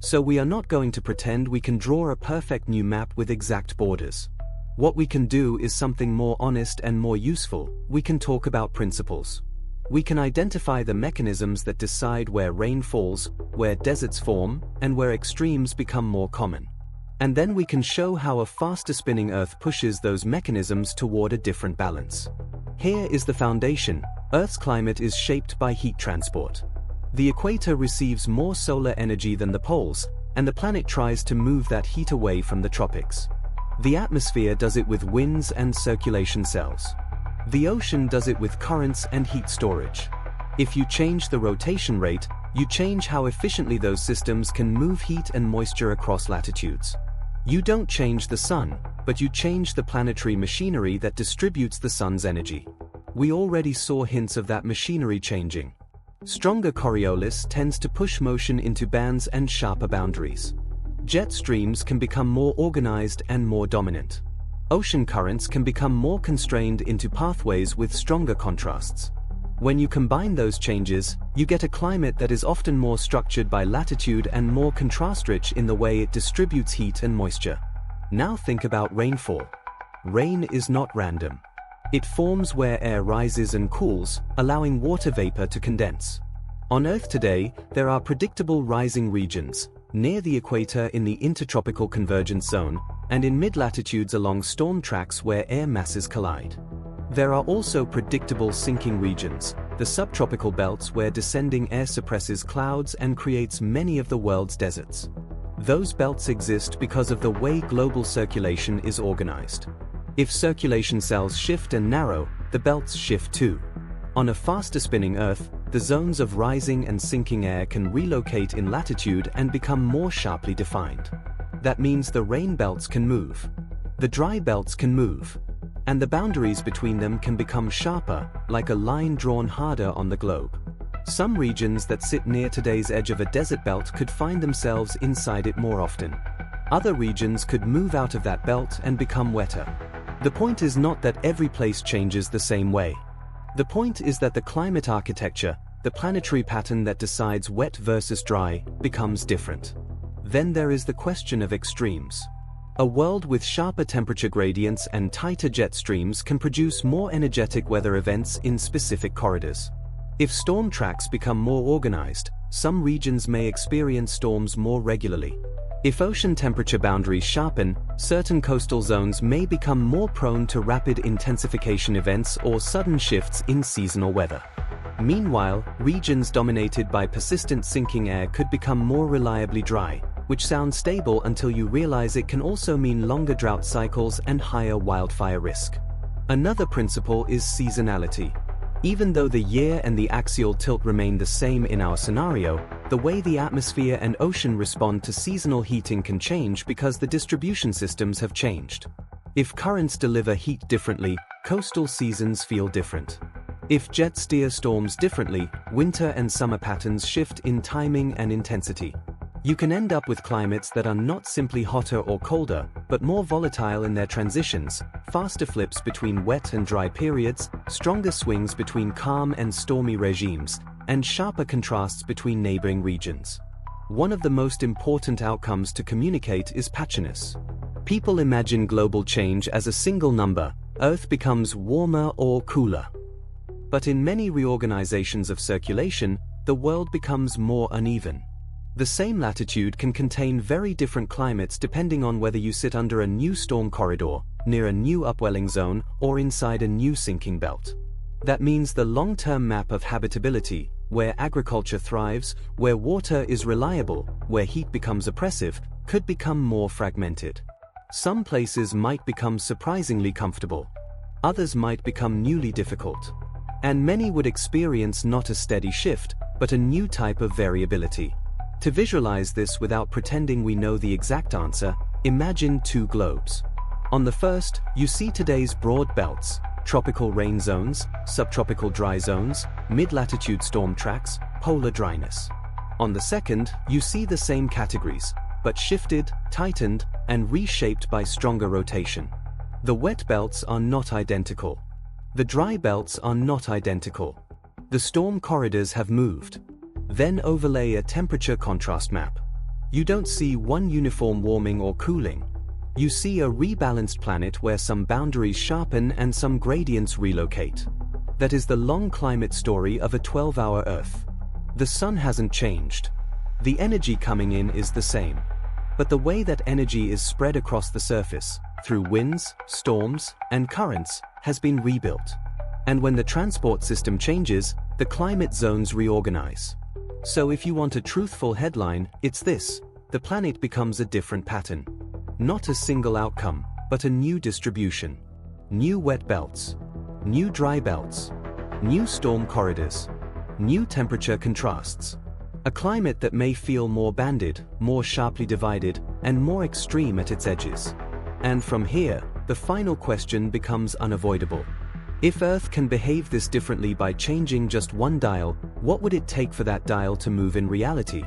Speaker 1: So we are not going to pretend we can draw a perfect new map with exact borders. What we can do is something more honest and more useful. We can talk about principles. We can identify the mechanisms that decide where rain falls, where deserts form, and where extremes become more common. And then we can show how a faster spinning Earth pushes those mechanisms toward a different balance. Here is the foundation: Earth's climate is shaped by heat transport. The equator receives more solar energy than the poles, and the planet tries to move that heat away from the tropics. The atmosphere does it with winds and circulation cells. The ocean does it with currents and heat storage. If you change the rotation rate, you change how efficiently those systems can move heat and moisture across latitudes. You don't change the sun, but you change the planetary machinery that distributes the sun's energy. We already saw hints of that machinery changing. Stronger Coriolis tends to push motion into bands and sharper boundaries. Jet streams can become more organized and more dominant. Ocean currents can become more constrained into pathways with stronger contrasts. When you combine those changes, you get a climate that is often more structured by latitude and more contrast-rich in the way it distributes heat and moisture. Now think about rainfall. Rain is not random. It forms where air rises and cools, allowing water vapor to condense. On Earth today, there are predictable rising regions, near the equator in the intertropical convergence zone, and in mid-latitudes along storm tracks where air masses collide. There are also predictable sinking regions, the subtropical belts where descending air suppresses clouds and creates many of the world's deserts. Those belts exist because of the way global circulation is organized. If circulation cells shift and narrow, the belts shift too. On a faster spinning Earth, the zones of rising and sinking air can relocate in latitude and become more sharply defined. That means the rain belts can move. The dry belts can move. And the boundaries between them can become sharper, like a line drawn harder on the globe. Some regions that sit near today's edge of a desert belt could find themselves inside it more often. Other regions could move out of that belt and become wetter. The point is not that every place changes the same way. The point is that the climate architecture, the planetary pattern that decides wet versus dry, becomes different. Then there is the question of extremes. A world with sharper temperature gradients and tighter jet streams can produce more energetic weather events in specific corridors. If storm tracks become more organized, some regions may experience storms more regularly. If ocean temperature boundaries sharpen, certain coastal zones may become more prone to rapid intensification events or sudden shifts in seasonal weather. Meanwhile, regions dominated by persistent sinking air could become more reliably dry, which sounds stable until you realize it can also mean longer drought cycles and higher wildfire risk. Another principle is seasonality. Even though the year and the axial tilt remain the same in our scenario, the way the atmosphere and ocean respond to seasonal heating can change because the distribution systems have changed. If currents deliver heat differently, coastal seasons feel different. If jets steer storms differently, winter and summer patterns shift in timing and intensity. You can end up with climates that are not simply hotter or colder, but more volatile in their transitions, faster flips between wet and dry periods, stronger swings between calm and stormy regimes, and sharper contrasts between neighboring regions. One of the most important outcomes to communicate is patchiness. People imagine global change as a single number: Earth becomes warmer or cooler. But in many reorganizations of circulation, the world becomes more uneven. The same latitude can contain very different climates depending on whether you sit under a new storm corridor, near a new upwelling zone, or inside a new sinking belt. That means the long-term map of habitability, where agriculture thrives, where water is reliable, where heat becomes oppressive, could become more fragmented. Some places might become surprisingly comfortable. Others might become newly difficult. And many would experience not a steady shift, but a new type of variability. To visualize this without pretending we know the exact answer, imagine two globes. On the first, you see today's broad belts: tropical rain zones, subtropical dry zones, mid-latitude storm tracks, polar dryness. On the second, you see the same categories, but shifted, tightened, and reshaped by stronger rotation. The wet belts are not identical. The dry belts are not identical. The storm corridors have moved. Then overlay a temperature contrast map. You don't see one uniform warming or cooling. You see a rebalanced planet where some boundaries sharpen and some gradients relocate. That is the long climate story of a 12-hour Earth. The sun hasn't changed. The energy coming in is the same. But the way that energy is spread across the surface, through winds, storms, and currents, has been rebuilt. And when the transport system changes, the climate zones reorganize. So if you want a truthful headline, it's this: the planet becomes a different pattern. Not a single outcome, but a new distribution. New wet belts. New dry belts. New storm corridors. New temperature contrasts. A climate that may feel more banded, more sharply divided, and more extreme at its edges. And from here, the final question becomes unavoidable. If Earth can behave this differently by changing just one dial, what would it take for that dial to move in reality?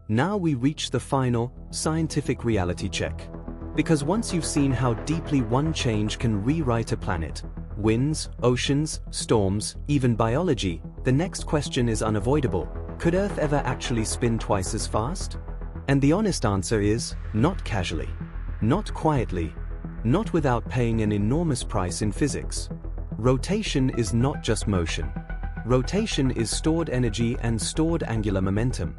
Speaker 1: Now we reach the final, scientific reality check. Because once you've seen how deeply one change can rewrite a planet, winds, oceans, storms, even biology, the next question is unavoidable: could Earth ever actually spin twice as fast? And the honest answer is, not casually. Not quietly. Not without paying an enormous price in physics. Rotation is not just motion. Rotation is stored energy and stored angular momentum.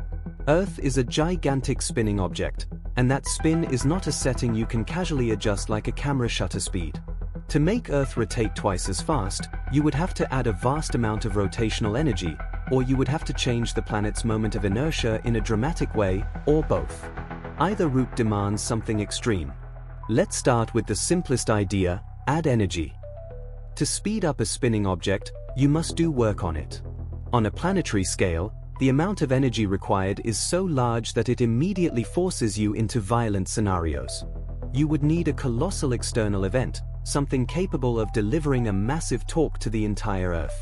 Speaker 1: Earth is a gigantic spinning object, and that spin is not a setting you can casually adjust like a camera shutter speed. To make Earth rotate twice as fast, you would have to add a vast amount of rotational energy, or you would have to change the planet's moment of inertia in a dramatic way, or both. Either route demands something extreme. Let's start with the simplest idea: add energy. To speed up a spinning object, you must do work on it. On a planetary scale, the amount of energy required is so large that it immediately forces you into violent scenarios. You would need a colossal external event, something capable of delivering a massive torque to the entire Earth.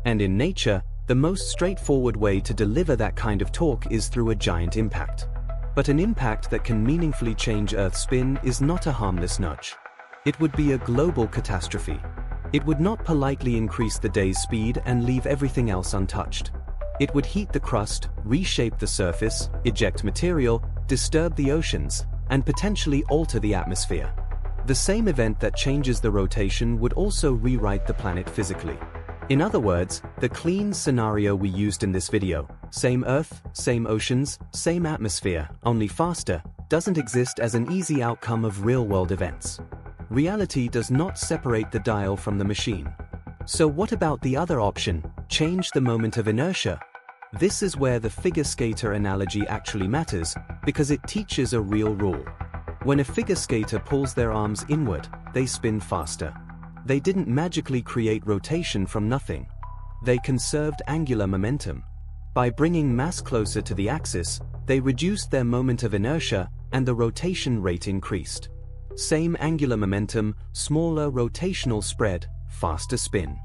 Speaker 1: And in nature, the most straightforward way to deliver that kind of torque is through a giant impact. But an impact that can meaningfully change Earth's spin is not a harmless nudge. It would be a global catastrophe. It would not politely increase the day's speed and leave everything else untouched. It would heat the crust, reshape the surface, eject material, disturb the oceans, and potentially alter the atmosphere. The same event that changes the rotation would also rewrite the planet physically. In other words, the clean scenario we used in this video, same Earth, same oceans, same atmosphere, only faster, doesn't exist as an easy outcome of real-world events. Reality does not separate the dial from the machine. So what about the other option, change the moment of inertia? This is where the figure skater analogy actually matters, because it teaches a real rule. When a figure skater pulls their arms inward, they spin faster. They didn't magically create rotation from nothing. They conserved angular momentum. By bringing mass closer to the axis, they reduced their moment of inertia, and the rotation rate increased. Same angular momentum, smaller rotational spread, faster spin.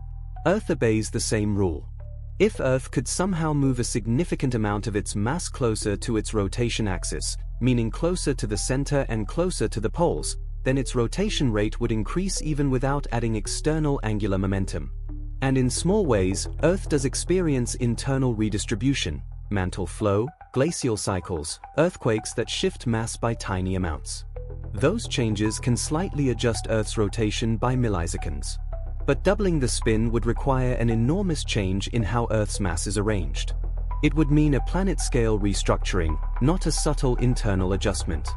Speaker 1: Earth obeys the same rule. If Earth could somehow move a significant amount of its mass closer to its rotation axis, meaning closer to the center and closer to the poles, then its rotation rate would increase even without adding external angular momentum. And in small ways, Earth does experience internal redistribution, mantle flow, glacial cycles, earthquakes that shift mass by tiny amounts. Those changes can slightly adjust Earth's rotation by milliseconds. But doubling the spin would require an enormous change in how Earth's mass is arranged. It would mean a planet-scale restructuring, not a subtle internal adjustment.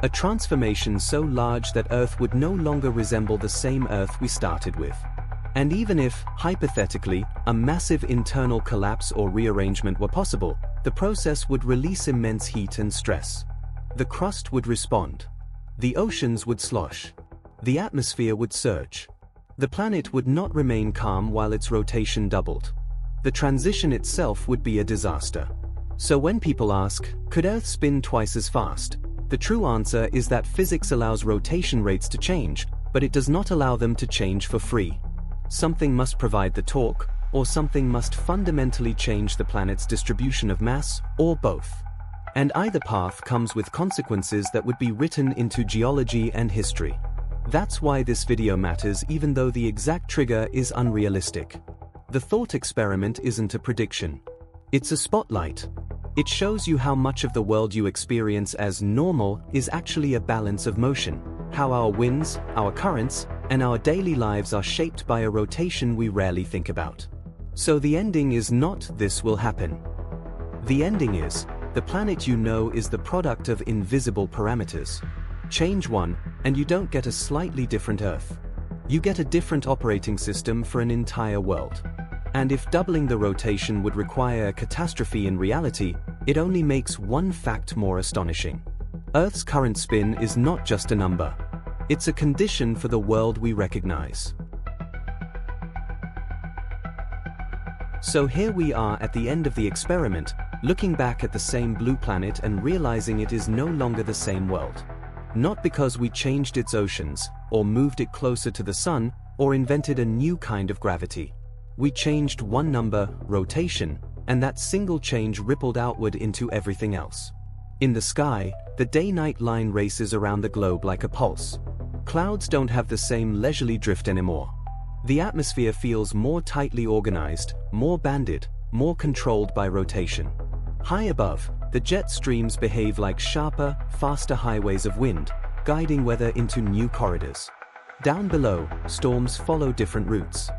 Speaker 1: A transformation so large that Earth would no longer resemble the same Earth we started with. And even if, hypothetically, a massive internal collapse or rearrangement were possible, the process would release immense heat and stress. The crust would respond. The oceans would slosh. The atmosphere would surge. The planet would not remain calm while its rotation doubled. The transition itself would be a disaster. So when people ask, could Earth spin twice as fast? The true answer is that physics allows rotation rates to change, but it does not allow them to change for free. Something must provide the torque, or something must fundamentally change the planet's distribution of mass, or both. And either path comes with consequences that would be written into geology and history. That's why this video matters, even though the exact trigger is unrealistic. The thought experiment isn't a prediction. It's a spotlight. It shows you how much of the world you experience as normal is actually a balance of motion, how our winds, our currents, and our daily lives are shaped by a rotation we rarely think about. So the ending is not "this will happen." The ending is, the planet you know is the product of invisible parameters. Change one, and you don't get a slightly different Earth. You get a different operating system for an entire world. And if doubling the rotation would require a catastrophe in reality, it only makes one fact more astonishing. Earth's current spin is not just a number. It's a condition for the world we recognize. So here we are at the end of the experiment, looking back at the same blue planet and realizing it is no longer the same world. Not because we changed its oceans, or moved it closer to the sun, or invented a new kind of gravity. We changed one number, rotation, and that single change rippled outward into everything else. In the sky, the day-night line races around the globe like a pulse. Clouds don't have the same leisurely drift anymore. The atmosphere feels more tightly organized, more banded, more controlled by rotation. High above, the jet streams behave like sharper, faster highways of wind, guiding weather into new corridors. Down below, storms follow different routes.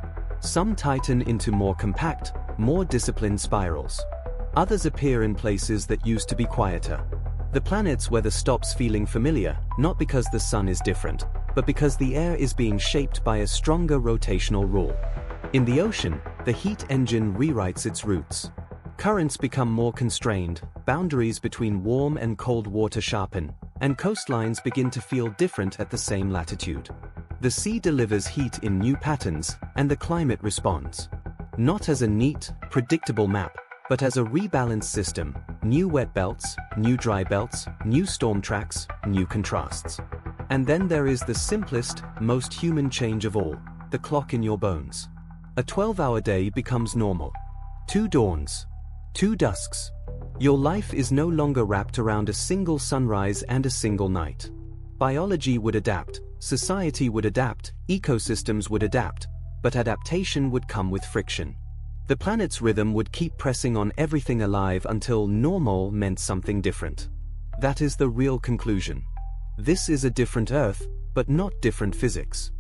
Speaker 1: Some tighten into more compact, more disciplined spirals. Others appear in places that used to be quieter. The planet's weather stops feeling familiar, not because the sun is different, but because the air is being shaped by a stronger rotational rule. In the ocean, the heat engine rewrites its routes. Currents become more constrained, boundaries between warm and cold water sharpen, and coastlines begin to feel different at the same latitude. The sea delivers heat in new patterns, and the climate responds. Not as a neat, predictable map, but as a rebalanced system: new wet belts, new dry belts, new storm tracks, new contrasts. And then there is the simplest, most human change of all: the clock in your bones. A 12-hour day becomes normal. 2 dawns. 2 dusks. Your life is no longer wrapped around a single sunrise and a single night. Biology would adapt, society would adapt, ecosystems would adapt, but adaptation would come with friction. The planet's rhythm would keep pressing on everything alive until normal meant something different. That is the real conclusion. This is a different Earth, but not different physics.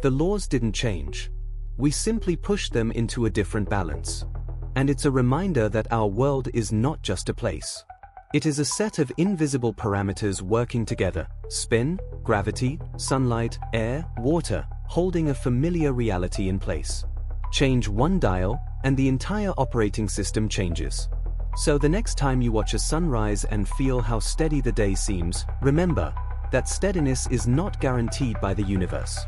Speaker 1: The laws didn't change. We simply pushed them into a different balance. And it's a reminder that our world is not just a place. It is a set of invisible parameters working together: spin, gravity, sunlight, air, water, holding a familiar reality in place. Change one dial, and the entire operating system changes. So the next time you watch a sunrise and feel how steady the day seems, remember that steadiness is not guaranteed by the universe.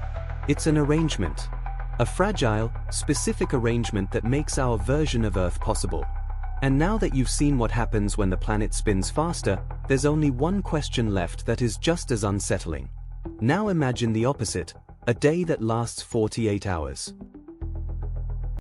Speaker 1: It's an arrangement. A fragile, specific arrangement that makes our version of Earth possible. And now that you've seen what happens when the planet spins faster, there's only one question left that is just as unsettling. Now imagine the opposite: a day that lasts 48 hours.